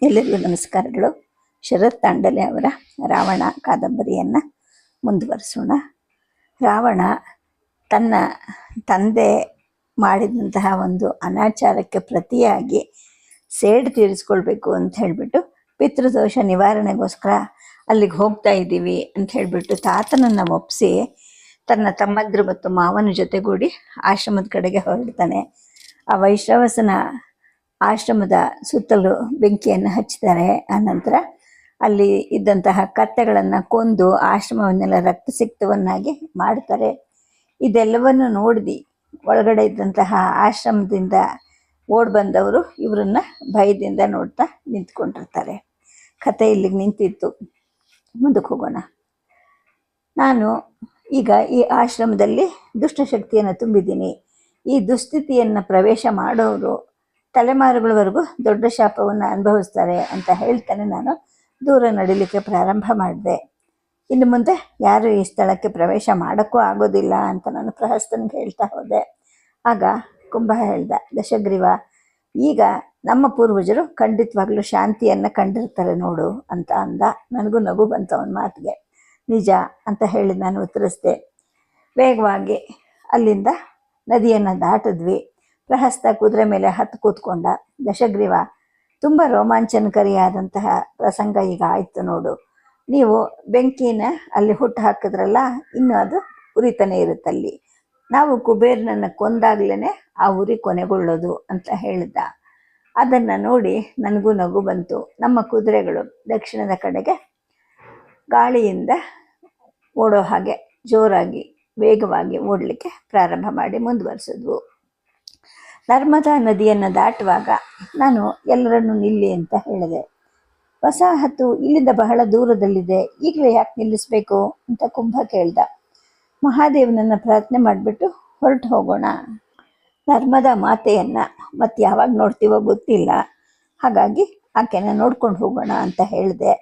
ಎಲ್ಲರಿಗೂ ನಮಸ್ಕಾರಗಳು. ಶರತ್ ತಾಂಡಲೆ ಅವರ ರಾವಣ ಕಾದಂಬರಿಯನ್ನು ಮುಂದುವರಿಸೋಣ. ರಾವಣ ತನ್ನ ತಂದೆ ಮಾಡಿದಂತಹ ಒಂದು ಅನಾಚಾರಕ್ಕೆ ಪ್ರತಿಯಾಗಿ ಸೇಡು ತೀರಿಸ್ಕೊಳ್ಬೇಕು ಅಂತ ಹೇಳಿಬಿಟ್ಟು ಪಿತೃದೋಷ ನಿವಾರಣೆಗೋಸ್ಕರ ಅಲ್ಲಿಗೆ ಹೋಗ್ತಾ ಇದ್ದೀವಿ ಅಂತ ಹೇಳಿಬಿಟ್ಟು ತಾತನನ್ನು ಒಪ್ಪಿಸಿ ತನ್ನ ತಮ್ಮಂದ್ರು ಮತ್ತು ಮಾವನ ಜೊತೆಗೂಡಿ ಆಶ್ರಮದ ಕಡೆಗೆ ಹೊರಡ್ತಾನೆ. ಆ ವೈಶ್ರವಸನ ಆಶ್ರಮದ ಸುತ್ತಲೂ ಬೆಂಕಿಯನ್ನು ಹಚ್ಚಿದ್ದಾರೆ. ಆನಂತರ ಅಲ್ಲಿ ಇದ್ದಂತಹ ಕತ್ತೆಗಳನ್ನು ಕೊಂದು ಆಶ್ರಮವನ್ನೆಲ್ಲ ರಕ್ತಸಿಕ್ತವನ್ನಾಗಿ ಮಾಡ್ತಾರೆ. ಇದೆಲ್ಲವನ್ನು ನೋಡಿ ಒಳಗಡೆ ಇದ್ದಂತಹ ಆಶ್ರಮದಿಂದ ಓಡಿ ಬಂದವರು ಇವರನ್ನ ಭಯದಿಂದ ನೋಡ್ತಾ ನಿಂತ್ಕೊಂಡಿರ್ತಾರೆ. ಕತೆ ಇಲ್ಲಿಗೆ ನಿಂತಿತ್ತು. ಮುಂದಕ್ಕೆ ಹೋಗೋಣ. ನಾನು ಈಗ ಈ ಆಶ್ರಮದಲ್ಲಿ ದುಷ್ಟಶಕ್ತಿಯನ್ನು ತುಂಬಿದ್ದೀನಿ. ಈ ದುಸ್ಥಿತಿಯನ್ನು ಪ್ರವೇಶ ಮಾಡೋರು ತಲೆಮಾರುಗಳವರೆಗೂ ದೊಡ್ಡ ಶಾಪವನ್ನು ಅನುಭವಿಸ್ತಾರೆ ಅಂತ ಹೇಳ್ತಾನೆ ನಾನು ದೂರ ನಡಿಲಿಕ್ಕೆ ಪ್ರಾರಂಭ ಮಾಡಿದೆ. ಇನ್ನು ಮುಂದೆ ಯಾರು ಈ ಸ್ಥಳಕ್ಕೆ ಪ್ರವೇಶ ಮಾಡೋಕ್ಕೂ ಆಗೋದಿಲ್ಲ ಅಂತ ನಾನು ಪ್ರಹಸ್ತನಿಗೆ ಹೇಳ್ತಾ ಹೋದೆ. ಆಗ ಕುಂಭ ಹೇಳ್ದ, ದಶಗ್ರೀವ, ಈಗ ನಮ್ಮ ಪೂರ್ವಜರು ಖಂಡಿತವಾಗ್ಲೂ ಶಾಂತಿಯನ್ನು ಕಂಡಿರ್ತಾರೆ ನೋಡು ಅಂತ ಅಂದ. ನನಗೂ ನಗು ಬಂತು ಅವನ ಮಾತಿಗೆ. ನಿಜ ಅಂತ ಹೇಳಿ ನಾನು ಉತ್ತರಿಸಿದೆ. ವೇಗವಾಗಿ ಅಲ್ಲಿಂದ ನದಿಯನ್ನು ದಾಟಿದ್ವಿ. ಪ್ರಹಸ್ತ ಕುದುರೆ ಮೇಲೆ ಹತ್ತು ಕೂತ್ಕೊಂಡ. ದಶಗ್ರೀವ, ತುಂಬ ರೋಮಾಂಚನಕಾರಿಯಾದಂತಹ ಪ್ರಸಂಗ ಈಗ ಆಯಿತು ನೋಡು. ನೀವು ಬೆಂಕಿನ ಅಲ್ಲಿ ಹುಟ್ಟು ಹಾಕಿದ್ರಲ್ಲ, ಇನ್ನು ಅದು ಉರಿತಾನೆ ಇರುತ್ತಲ್ಲಿ. ನಾವು ಕುಬೇರನನ್ನು ಕೊಂದಾಗ್ಲೇ ಆ ಉರಿ ಕೊನೆಗೊಳ್ಳೋದು ಅಂತ ಹೇಳಿದ. ಅದನ್ನು ನೋಡಿ ನನಗೂ ನಗು ಬಂತು. ನಮ್ಮ ಕುದುರೆಗಳು ದಕ್ಷಿಣದ ಕಡೆಗೆ ಗಾಳಿಯಿಂದ ಓಡೋ ಹಾಗೆ ಜೋರಾಗಿ ವೇಗವಾಗಿ ಓಡಲಿಕ್ಕೆ ಪ್ರಾರಂಭ ಮಾಡಿ ಮುಂದುವರಿಸಿದ್ವು. ನರ್ಮದಾ ನದಿಯನ್ನು ದಾಟುವಾಗ ನಾನು ಎಲ್ಲರನ್ನೂ ನಿಲ್ಲಿ ಅಂತ ಹೇಳಿದೆ. ವಸಾಹತು ಇಲ್ಲಿಂದ ಬಹಳ ದೂರದಲ್ಲಿದೆ, ಈಗಲೇ ಯಾಕೆ ನಿಲ್ಲಿಸ್ಬೇಕು ಅಂತ ಕುಂಭ ಕೇಳ್ದ. ಮಹಾದೇವನನ್ನು ಪ್ರಾರ್ಥನೆ ಮಾಡಿಬಿಟ್ಟು ಹೊರಟು ಹೋಗೋಣ. ನರ್ಮದಾ ಮಾತೆಯನ್ನು ಮತ್ತೆ ಯಾವಾಗ ನೋಡ್ತೀವೋ ಗೊತ್ತಿಲ್ಲ, ಹಾಗಾಗಿ ಆಕೆನ ನೋಡ್ಕೊಂಡು ಹೋಗೋಣ ಅಂತ ಹೇಳಿದೆ.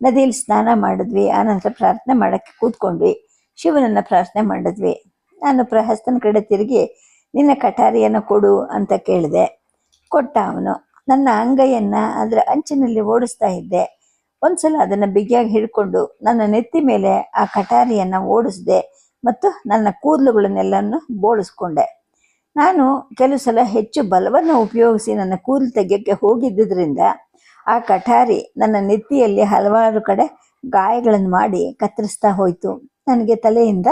ನದಿಯಲ್ಲಿ ಸ್ನಾನ ಮಾಡಿದ್ವಿ. ಆನಂತರ ಪ್ರಾರ್ಥನೆ ಮಾಡೋಕ್ಕೆ ಕೂತ್ಕೊಂಡ್ವಿ. ಶಿವನನ್ನು ಪ್ರಾರ್ಥನೆ ಮಾಡಿದ್ವಿ. ನಾನು ಪ್ರಹಸ್ತನ ಕಡೆ ತಿರುಗಿ ನಿನ್ನ ಕಟಾರಿಯನ್ನು ಕೊಡು ಅಂತ ಕೇಳಿದೆ. ಕೊಟ್ಟ ಅವನು. ನನ್ನ ಅಂಗೈಯನ್ನು ಅದರ ಅಂಚಿನಲ್ಲಿ ಓಡಿಸ್ತಾ ಇದ್ದೆ. ಒಂದ್ಸಲ ಅದನ್ನು ಬಿಗಿಯಾಗಿ ಹಿಡ್ಕೊಂಡು ನನ್ನ ನೆತ್ತಿ ಮೇಲೆ ಆ ಕಟಾರಿಯನ್ನು ಓಡಿಸ್ದೆ ಮತ್ತು ನನ್ನ ಕೂದಲುಗಳನ್ನೆಲ್ಲನ್ನು ಬೋಳಿಸ್ಕೊಂಡೆ. ನಾನು ಕೆಲವು ಸಲ ಹೆಚ್ಚು ಬಲವನ್ನು ಉಪಯೋಗಿಸಿ ನನ್ನ ಕೂದಲು ತೆಗೆಯೋಕ್ಕೆ ಹೋಗಿದ್ದರಿಂದ ಆ ಕಟಾರಿ ನನ್ನ ನೆತ್ತಿಯಲ್ಲಿ ಹಲವಾರು ಕಡೆ ಗಾಯಗಳನ್ನು ಮಾಡಿ ಕತ್ತರಿಸ್ತಾ ಹೋಯಿತು. ನನಗೆ ತಲೆಯಿಂದ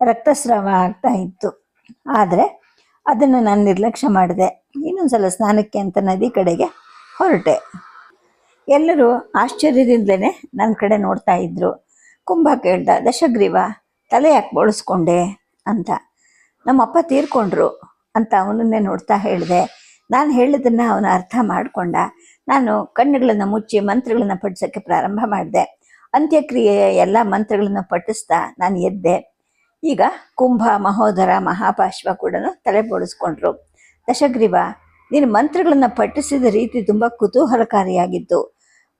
ರಕ್ತಸ್ರಾವ ಆಗ್ತಾ ಇತ್ತು. ಆದರೆ ಅದನ್ನು ನಾನು ನಿರ್ಲಕ್ಷ್ಯ ಮಾಡಿದೆ. ಇನ್ನೊಂದ್ಸಲ ಸ್ನಾನಕ್ಕೆ ಅಂತ ನದಿ ಕಡೆಗೆ ಹೊರಟೆ. ಎಲ್ಲರೂ ಆಶ್ಚರ್ಯದಿಂದಲೇ ನನ್ನ ಕಡೆ ನೋಡ್ತಾ ಇದ್ರು. ಕುಂಭ ಕೇಳ್ದ, ದಶಗ್ರೀವ, ತಲೆ ಯಾಕೆ ಬೋಳಿಸ್ಕೊಂಡೆ ಅಂತ. ನಮ್ಮಪ್ಪ ತೀರ್ಕೊಂಡ್ರು ಅಂತ ಅವನನ್ನೇ ನೋಡ್ತಾ ಹೇಳಿದೆ. ನಾನು ಹೇಳಿದ್ದನ್ನು ಅವನು ಅರ್ಥ ಮಾಡಿಕೊಂಡ. ನಾನು ಕಣ್ಣುಗಳನ್ನು ಮುಚ್ಚಿ ಮಂತ್ರಗಳನ್ನು ಪಠಿಸೋಕ್ಕೆ ಪ್ರಾರಂಭ ಮಾಡಿದೆ. ಅಂತ್ಯಕ್ರಿಯೆಯ ಎಲ್ಲ ಮಂತ್ರಗಳನ್ನು ಪಠಿಸ್ತಾ ನಾನು ಎದ್ದೆ. ಈಗ ಕುಂಭ, ಮಹೋದರ, ಮಹಾಪಾಶ್ವ ಕೂಡ ತಲೆ ಬೋಳಿಸ್ಕೊಂಡ್ರು. ದಶಗ್ರೀವ, ನೀನು ಮಂತ್ರಗಳನ್ನು ಪಠಿಸಿದ ರೀತಿ ತುಂಬ ಕುತೂಹಲಕಾರಿಯಾಗಿತ್ತು.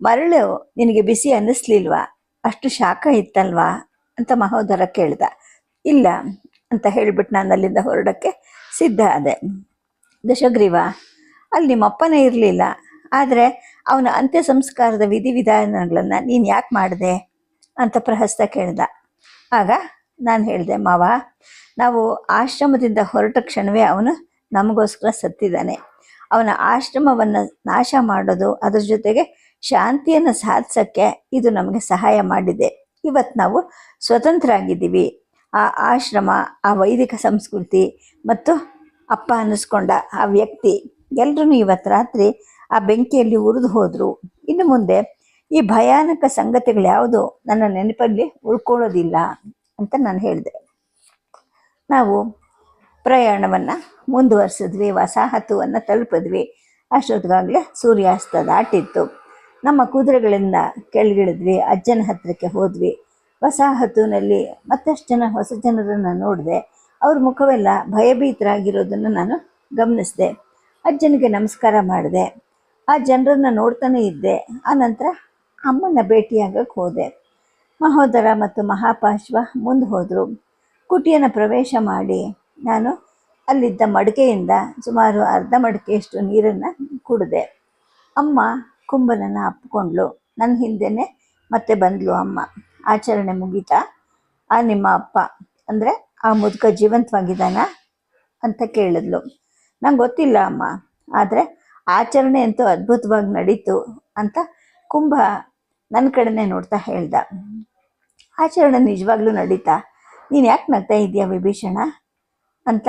ಮರಳು ನಿನಗೆ ಬಿಸಿ ಅನ್ನಿಸ್ಲಿಲ್ವಾ? ಅಷ್ಟು ಶಾಖ ಇತ್ತಲ್ವಾ ಅಂತ ಮಹೋದರ ಕೇಳ್ದ. ಇಲ್ಲ ಅಂತ ಹೇಳಿಬಿಟ್ಟು ನಾನು ಅಲ್ಲಿಂದ ಹೊರಡೋಕ್ಕೆ ಸಿದ್ಧ ಆದೆ. ದಶಗ್ರೀವ, ಅಲ್ಲಿ ನಿಮ್ಮಪ್ಪನೇ ಇರಲಿಲ್ಲ, ಆದರೆ ಅವನ ಅಂತ್ಯ ಸಂಸ್ಕಾರದ ವಿಧಿವಿಧಾನಗಳನ್ನು ನೀನು ಯಾಕೆ ಮಾಡಿದೆ ಅಂತ ಪ್ರಹಸ್ತ ಕೇಳ್ದ. ಆಗ ನಾನು ಹೇಳಿದೆ, ಮಾವ, ನಾವು ಆಶ್ರಮದಿಂದ ಹೊರಟ ಕ್ಷಣವೇ ಅವನು ನಮಗೋಸ್ಕರ ಸತ್ತಿದ್ದಾನೆ. ಅವನ ಆಶ್ರಮವನ್ನು ನಾಶ ಮಾಡೋದು, ಅದರ ಜೊತೆಗೆ ಶಾಂತಿಯನ್ನು ಸಾಧಿಸೋಕ್ಕೆ ಇದು ನಮಗೆ ಸಹಾಯ ಮಾಡಿದೆ. ಇವತ್ತು ನಾವು ಸ್ವತಂತ್ರ ಆಗಿದ್ದೀವಿ. ಆ ಆಶ್ರಮ, ಆ ವೈದಿಕ ಸಂಸ್ಕೃತಿ ಮತ್ತು ಅಪ್ಪ ಅನ್ನಿಸ್ಕೊಂಡ ಆ ವ್ಯಕ್ತಿ ಎಲ್ಲರೂ ಇವತ್ತು ರಾತ್ರಿ ಆ ಬೆಂಕಿಯಲ್ಲಿ ಉರಿದು ಹೋದರು. ಇನ್ನು ಮುಂದೆ ಈ ಭಯಾನಕ ಸಂಗತಿಗಳು ಯಾವುದು ನನ್ನ ನೆನಪಲ್ಲಿ ಉಳ್ಕೊಳ್ಳೋದಿಲ್ಲ ಅಂತ ನಾನು ಹೇಳಿದೆ. ನಾವು ಪ್ರಯಾಣವನ್ನು ಮುಂದುವರಿಸಿದ್ವಿ. ವಸಾಹತುವನ್ನು ತಲುಪಿದ್ವಿ. ಅಷ್ಟೊತ್ತಿಗಾಗಲೇ ಸೂರ್ಯಾಸ್ತ ದಾಟಿತ್ತು. ನಮ್ಮ ಕುದುರೆಗಳಿಂದ ಕೆಳಗಿಳಿದ್ವಿ. ಅಜ್ಜನ ಹತ್ತಿರಕ್ಕೆ ಹೋದ್ವಿ. ವಸಾಹತುನಲ್ಲಿ ಮತ್ತಷ್ಟು ಜನ ಹೊಸ ಜನರನ್ನು ನೋಡಿದೆ. ಅವ್ರ ಮುಖವೆಲ್ಲ ಭಯಭೀತರಾಗಿರೋದನ್ನು ನಾನು ಗಮನಿಸಿದೆ. ಅಜ್ಜನಿಗೆ ನಮಸ್ಕಾರ ಮಾಡಿದೆ. ಆ ಜನರನ್ನು ನೋಡ್ತಾನೆ ಇದ್ದೆ. ಆನಂತರ ಅಮ್ಮನ ಭೇಟಿಯಾಗಕ್ಕೆ ಹೋದೆ. ಮಹೋದರ ಮತ್ತು ಮಹಾಪಾಶ್ವ ಮುಂದೆ ಹೋದರು. ಕುಟಿಯನ್ನು ಪ್ರವೇಶ ಮಾಡಿ ನಾನು ಅಲ್ಲಿದ್ದ ಮಡಿಕೆಯಿಂದ ಸುಮಾರು ಅರ್ಧ ಮಡಿಕೆಯಷ್ಟು ನೀರನ್ನು ಕುಡಿದೆ. ಅಮ್ಮ ಕುಂಭನನ್ನು ಅಪ್ಪಿಕೊಂಡ್ಳು. ನನ್ನ ಹಿಂದೆನೇ ಮತ್ತೆ ಬಂದ್ಲು ಅಮ್ಮ. ಆಚರಣೆ ಮುಗೀತಾ? ನಿಮ್ಮ ಅಪ್ಪ ಅಂದರೆ ಆ ಮುದುಕ ಜೀವಂತವಾಗಿದ್ದಾನ ಅಂತ ಕೇಳಿದ್ಲು. ನಂಗೆ ಗೊತ್ತಿಲ್ಲ ಅಮ್ಮ, ಆದರೆ ಆಚರಣೆ ಅಂತೂ ಅದ್ಭುತವಾಗಿ ನಡೀತು ಅಂತ ಕುಂಭ ನನ್ನ ಕಡೆನೇ ನೋಡ್ತಾ ಹೇಳ್ದ. ಆಚರಣೆ ನಿಜವಾಗ್ಲೂ ನಡೀತಾ? ನೀನು ಯಾಕೆ ನಗ್ತಾ ಇದೆಯಾ ವಿಭೀಷಣ ಅಂತ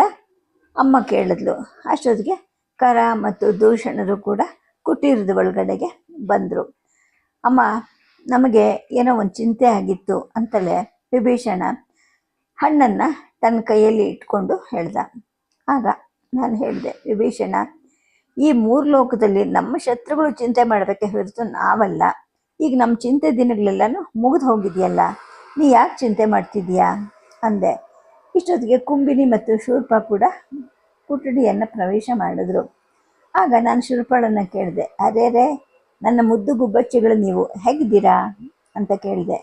ಅಮ್ಮ ಕೇಳಿದ್ಲು. ಅಷ್ಟೊತ್ತಿಗೆ ಕರ ಮತ್ತು ದೂಷಣರು ಕೂಡ ಕುಟೀರದ ಒಳಗಡೆಗೆ ಬಂದರು. ಅಮ್ಮ, ನಮಗೆ ಏನೋ ಒಂದು ಚಿಂತೆ ಆಗಿತ್ತು ಅಂತಲೇ ವಿಭೀಷಣ ಹಣ್ಣನ್ನು ತನ್ನ ಕೈಯಲ್ಲಿ ಇಟ್ಕೊಂಡು ಹೇಳ್ದ. ಆಗ ನಾನು ಹೇಳಿದೆ, ವಿಭೀಷಣ, ಈ ಮೂರು ಲೋಕದಲ್ಲಿ ನಮ್ಮ ಶತ್ರುಗಳು ಚಿಂತೆ ಮಾಡಬೇಕೆ ಹೊರತು ನಾವಲ್ಲ. ಈಗ ನಮ್ಮ ಚಿಂತೆ ದಿನಗಳೆಲ್ಲನೂ ಮುಗಿದು ಹೋಗಿದೆಯಲ್ಲ, ನೀ ಯಾಕೆ ಚಿಂತೆ ಮಾಡ್ತಿದ್ದೀಯಾ ಅಂದೆ. ಇಷ್ಟೊತ್ತಿಗೆ ಕುಂಬಿನಿ ಮತ್ತು ಶೂರ್ಪ ಕೂಡ ಕುಟುಡಿಯನ್ನು ಪ್ರವೇಶ ಮಾಡಿದ್ರು. ಆಗ ನಾನು ಶೂರ್ಪಳನ್ನು ಕೇಳಿದೆ, ಅರೇರೇ ನನ್ನ ಮುದ್ದು ಗುಬ್ಬಚ್ಚಿಗಳು, ನೀವು ಹೇಗಿದ್ದೀರಾ ಅಂತ ಕೇಳಿದೆ.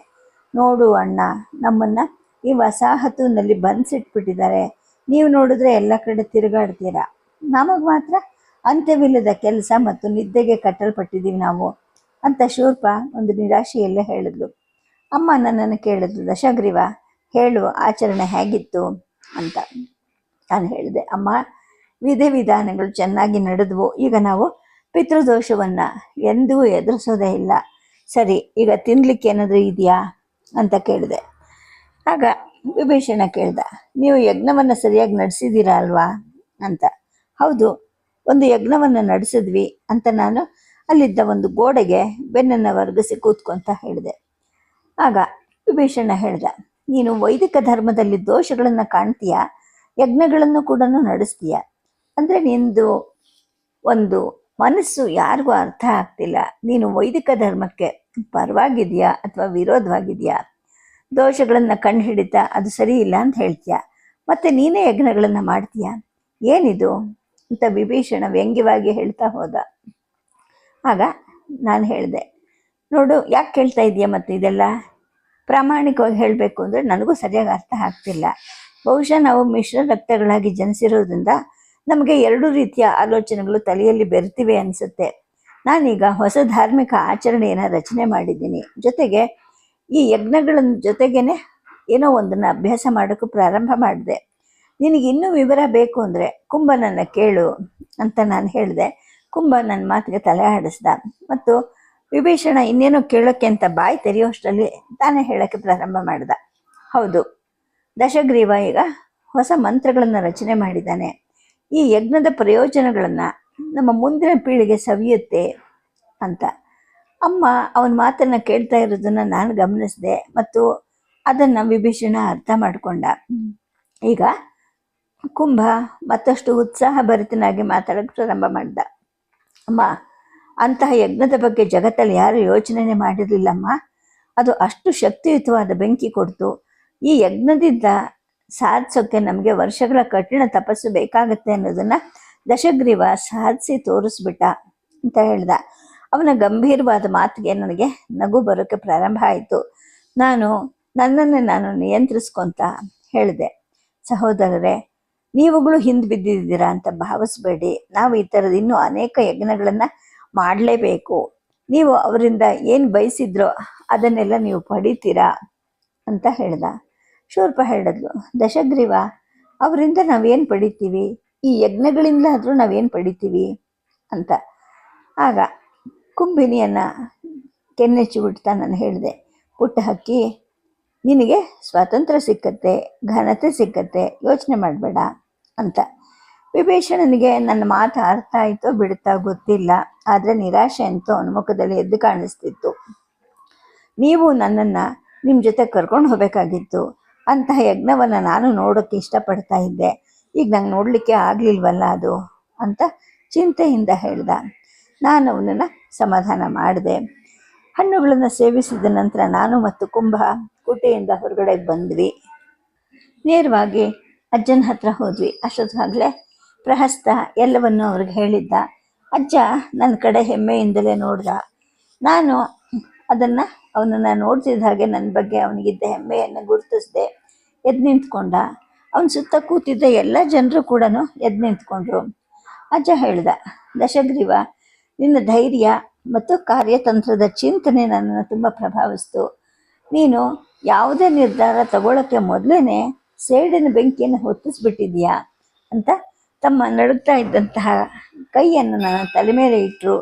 ನೋಡು ಅಣ್ಣ, ನಮ್ಮನ್ನು ಈ ವಸಾಹತುನಲ್ಲಿ ಬಂಧಿಸಿಟ್ಬಿಟ್ಟಿದ್ದಾರೆ. ನೀವು ನೋಡಿದ್ರೆ ಎಲ್ಲ ಕಡೆ ತಿರುಗಾಡ್ತೀರಾ, ನಮಗೆ ಮಾತ್ರ ಅಂತ್ಯವಿಲ್ಲದ ಕೆಲಸ ಮತ್ತು ನಿದ್ದೆಗೆ ಕಟ್ಟಲ್ಪಟ್ಟಿದ್ದೀವಿ ನಾವು ಅಂತ ಶೂರ್ಪ ಒಂದು ನಿರಾಶೆಯಲ್ಲೇ ಹೇಳಿದ್ಲು. ಅಮ್ಮ ನನ್ನನ್ನು ಕೇಳಿದ್ಲು, ದಶಗ್ರೀವ ಹೇಳು, ಆಚರಣೆ ಹೇಗಿತ್ತು ಅಂತ. ನಾನು ಹೇಳಿದೆ, ಅಮ್ಮ, ವಿಧಿವಿಧಾನಗಳು ಚೆನ್ನಾಗಿ ನಡೆದವು. ಈಗ ನಾವು ಪಿತೃದೋಷವನ್ನು ಎಂದೂ ಎದುರಿಸೋದೇ ಇಲ್ಲ. ಸರಿ, ಈಗ ತಿನ್ನಲಿಕ್ಕೆ ಏನಾದರೂ ಇದೆಯಾ ಅಂತ ಕೇಳಿದೆ. ಆಗ ವಿಭೀಷಣ ಕೇಳ್ದ, ನೀವು ಯಜ್ಞವನ್ನು ಸರಿಯಾಗಿ ನಡೆಸಿದ್ದೀರಾ ಅಲ್ವಾ ಅಂತ. ಹೌದು, ಒಂದು ಯಜ್ಞವನ್ನು ನಡೆಸಿದ್ವಿ ಅಂತ ನಾನು ಅಲ್ಲಿದ್ದ ಒಂದು ಗೋಡೆಗೆ ಬೆನ್ನನ್ನು ವರ್ಗಿಸಿ ಕೂತ್ಕೊಂತ ಹೇಳಿದೆ. ಆಗ ವಿಭೀಷಣ ಹೇಳ್ದ, ನೀನು ವೈದಿಕ ಧರ್ಮದಲ್ಲಿ ದೋಷಗಳನ್ನು ಕಾಣ್ತೀಯಾ, ಯಜ್ಞಗಳನ್ನು ಕೂಡ ನಡೆಸ್ತೀಯ. ಅಂದರೆ ನಿಂದು ಒಂದು ಮನಸ್ಸು ಯಾರಿಗೂ ಅರ್ಥ ಆಗ್ತಿಲ್ಲ. ನೀನು ವೈದಿಕ ಧರ್ಮಕ್ಕೆ ಪರವಾಗಿದೆಯಾ ಅಥವಾ ವಿರೋಧವಾಗಿದೆಯಾ? ದೋಷಗಳನ್ನು ಕಂಡು ಹಿಡಿತಾ ಅದು ಸರಿ ಇಲ್ಲ ಅಂತ ಹೇಳ್ತೀಯ, ಮತ್ತು ನೀನೇ ಯಜ್ಞಗಳನ್ನು ಮಾಡ್ತೀಯ, ಏನಿದು ಅಂತ ವಿಭೀಷಣ ವ್ಯಂಗ್ಯವಾಗಿ ಹೇಳ್ತಾ ಹೋದ. ಆಗ ನಾನು ಹೇಳಿದೆ, ನೋಡು, ಯಾಕೆ ಕೇಳ್ತಾ ಇದೆಯಾ ಮತ್ತು ಇದೆಲ್ಲ? ಪ್ರಾಮಾಣಿಕವಾಗಿ ಹೇಳಬೇಕು ಅಂದರೆ ನನಗೂ ಸರಿಯಾಗಿ ಅರ್ಥ ಆಗ್ತಿಲ್ಲ. ಬಹುಶಃ ನಾವು ಮಿಶ್ರ ರಕ್ತಗಳಾಗಿ ಜನಿಸಿರೋದ್ರಿಂದ ನಮಗೆ ಎರಡು ರೀತಿಯ ಆಲೋಚನೆಗಳು ತಲೆಯಲ್ಲಿ ಬೆರ್ತಿವೆ ಅನಿಸುತ್ತೆ. ನಾನೀಗ ಹೊಸ ಧಾರ್ಮಿಕ ಆಚರಣೆಯನ್ನು ರಚನೆ ಮಾಡಿದ್ದೀನಿ. ಜೊತೆಗೆ ಈ ಯಜ್ಞಗಳ ಜೊತೆಗೇನೆ ಏನೋ ಒಂದನ್ನು ಅಭ್ಯಾಸ ಮಾಡೋಕ್ಕೂ ಪ್ರಾರಂಭ ಮಾಡಿದೆ. ನಿನಗೆ ಇನ್ನೂ ವಿವರ ಬೇಕು ಅಂದರೆ ಕುಂಭನನ್ನು ಕೇಳು ಅಂತ ನಾನು ಹೇಳಿದೆ. ಕುಂಭ ನನ್ನ ಮಾತಿಗೆ ತಲೆ ಆಡಿಸ್ದ ಮತ್ತು ವಿಭೀಷಣ ಇನ್ನೇನೋ ಕೇಳೋಕ್ಕೆ ಅಂತ ಬಾಯಿ ತೆರೆಯೋಷ್ಟರಲ್ಲಿ ತಾನೇ ಹೇಳೋಕ್ಕೆ ಪ್ರಾರಂಭ ಮಾಡ್ದ. ಹೌದು, ದಶಗ್ರೀವ ಈಗ ಹೊಸ ಮಂತ್ರಗಳನ್ನು ರಚನೆ ಮಾಡಿದ್ದಾನೆ. ಈ ಯಜ್ಞದ ಪ್ರಯೋಜನಗಳನ್ನು ನಮ್ಮ ಮುಂದಿನ ಪೀಳಿಗೆ ಸವಿಯುತ್ತೆ ಅಂತ. ಅಮ್ಮ ಅವನ ಮಾತನ್ನು ಕೇಳ್ತಾ ಇರೋದನ್ನು ನಾನು ಗಮನಿಸಿದೆ ಮತ್ತು ಅದನ್ನು ವಿಭೀಷಣ ಅರ್ಥ ಮಾಡಿಕೊಂಡ. ಈಗ ಕುಂಭ ಮತ್ತಷ್ಟು ಉತ್ಸಾಹಭರಿತನಾಗಿ ಮಾತಾಡೋಕ್ಕೆ ಪ್ರಾರಂಭ ಮಾಡಿದ. ಅಮ್ಮ, ಅಂತಹ ಯಜ್ಞದ ಬಗ್ಗೆ ಜಗತ್ತಲ್ಲಿ ಯಾರು ಯೋಚನೆ ಮಾಡಿರಲಿಲ್ಲಮ್ಮ. ಅದು ಅಷ್ಟು ಶಕ್ತಿಯುತವಾದ ಬೆಂಕಿ ಕೊಡ್ತು. ಈ ಯಜ್ಞದಿಂದ ಸಾಧಿಸೋಕ್ಕೆ ನಮಗೆ ವರ್ಷಗಳ ಕಠಿಣ ತಪಸ್ಸು ಬೇಕಾಗತ್ತೆ ಅನ್ನೋದನ್ನು ದಶಗ್ರೀವ ಸಾಧಿಸಿ ತೋರಿಸ್ಬಿಟ್ಟ ಅಂತ ಹೇಳ್ದ. ಅವನ ಗಂಭೀರವಾದ ಮಾತಿಗೆ ನನಗೆ ನಗು ಬರೋಕ್ಕೆ ಪ್ರಾರಂಭ ಆಯಿತು. ನನ್ನನ್ನೇ ನಾನು ನಿಯಂತ್ರಿಸ್ಕೊತ ಹೇಳಿದೆ, ಸಹೋದರರೇ, ನೀವುಗಳು ಹಿಂದೆ ಬಿದ್ದಿದ್ದೀರಾ ಅಂತ ಭಾವಿಸ್ಬೇಡಿ. ನಾವು ಈ ಥರದ ಇನ್ನೂ ಅನೇಕ ಯಜ್ಞಗಳನ್ನು ಮಾಡಲೇಬೇಕು. ನೀವು ಅವರಿಂದ ಏನು ಬಯಸಿದ್ರೋ ಅದನ್ನೆಲ್ಲ ನೀವು ಪಡಿತೀರಾ ಅಂತ ಹೇಳ್ದ. ಶೂರ್ಪ ಹೇಳಿದ್ಲು, ದಶಗ್ರೀವ, ಅವರಿಂದ ನಾವೇನು ಪಡಿತೀವಿ? ಈ ಯಜ್ಞಗಳಿಂದಲಾದರೂ ನಾವೇನು ಪಡಿತೀವಿ ಅಂತ. ಆಗ ಕುಂಭಿನಿಯನ್ನು ಕೆನ್ನೆಚ್ಚಿ ಬಿಡ್ತಾ ನಾನು ಹೇಳಿದೆ, ಪುಟ್ಟ ಹಕ್ಕಿ, ನಿನಗೆ ಸ್ವಾತಂತ್ರ್ಯ ಸಿಕ್ಕತ್ತೆ, ಘನತೆ ಸಿಕ್ಕತ್ತೆ, ಯೋಚನೆ ಮಾಡಬೇಡ ಅಂತ. ವಿಭೀಷಣನಿಗೆ ನನ್ನ ಮಾತು ಅರ್ಥ ಆಯಿತೋ ಬಿಡುತ್ತಾ ಗೊತ್ತಿಲ್ಲ, ಆದರೆ ನಿರಾಶೆ ಅಂತೂ ಅವನ ಮುಖದಲ್ಲಿ ಎದ್ದು ಕಾಣಿಸ್ತಿತ್ತು. ನೀವು ನನ್ನನ್ನು ನಿಮ್ಮ ಜೊತೆ ಕರ್ಕೊಂಡು ಹೋಗಬೇಕಾಗಿತ್ತು. ಅಂತಹ ಯಜ್ಞವನ್ನು ನಾನು ನೋಡೋಕ್ಕೆ ಇಷ್ಟಪಡ್ತಾ ಇದ್ದೆ. ಈಗ ನಂಗೆ ನೋಡಲಿಕ್ಕೆ ಆಗಲಿಲ್ವಲ್ಲ ಅದು ಅಂತ ಚಿಂತೆಯಿಂದ ಹೇಳ್ದ. ನಾನು ಅವನನ್ನು ಸಮಾಧಾನ ಮಾಡಿದೆ. ಹಣ್ಣುಗಳನ್ನು ಸೇವಿಸಿದ ನಂತರ ನಾನು ಮತ್ತು ಕುಂಭ ಕುಟೆಯಿಂದ ಹೊರಗಡೆ ಬಂದ್ವಿ. ನೇರವಾಗಿ ಅಜ್ಜನ ಹತ್ರ ಹೋದ್ವಿ. ಅಷ್ಟೊತ್ತಾಗಲೇ ಪ್ರಹಸ್ತ ಎಲ್ಲವನ್ನು ಅವ್ರಿಗೆ ಹೇಳಿದ್ದ. ಅಜ್ಜ ನನ್ನ ಕಡೆ ಹೆಮ್ಮೆಯಿಂದಲೇ ನೋಡ್ದ. ನಾನು ಅದನ್ನು ಅವನನ್ನು ನೋಡ್ತಿದ್ದ ಹಾಗೆ ನನ್ನ ಬಗ್ಗೆ ಅವನಿಗಿದ್ದ ಹೆಮ್ಮೆಯನ್ನು ಗುರುತಿಸಿದೆ. ಎದ್ದು ನಿಂತ್ಕೊಂಡ. ಅವನ ಸುತ್ತ ಕೂತಿದ್ದ ಎಲ್ಲ ಜನರು ಕೂಡ ಎದ್ದು ನಿಂತ್ಕೊಂಡ್ರು. ಅಜ್ಜ ಹೇಳ್ದ, ದಶಗ್ರೀವ, ನಿನ್ನ ಧೈರ್ಯ ಮತ್ತು ಕಾರ್ಯತಂತ್ರದ ಚಿಂತನೆ ನನ್ನನ್ನು ತುಂಬ ಪ್ರಭಾವಿಸ್ತು. ನೀನು ಯಾವುದೇ ನಿರ್ಧಾರ ತಗೊಳ್ಳೋಕ್ಕೆ ಮೊದಲೇ ಸೇಡಿನ ಬೆಂಕಿಯನ್ನು ಹೊತ್ತಿಸ್ಬಿಟ್ಟಿದೀಯಾ ಅಂತ ತಮ್ಮ ನಡುಗ್ತಾ ಇದ್ದಂತಹ ಕೈಯನ್ನು ನನ್ನ ತಲೆ ಮೇಲೆ ಇಟ್ಟರು.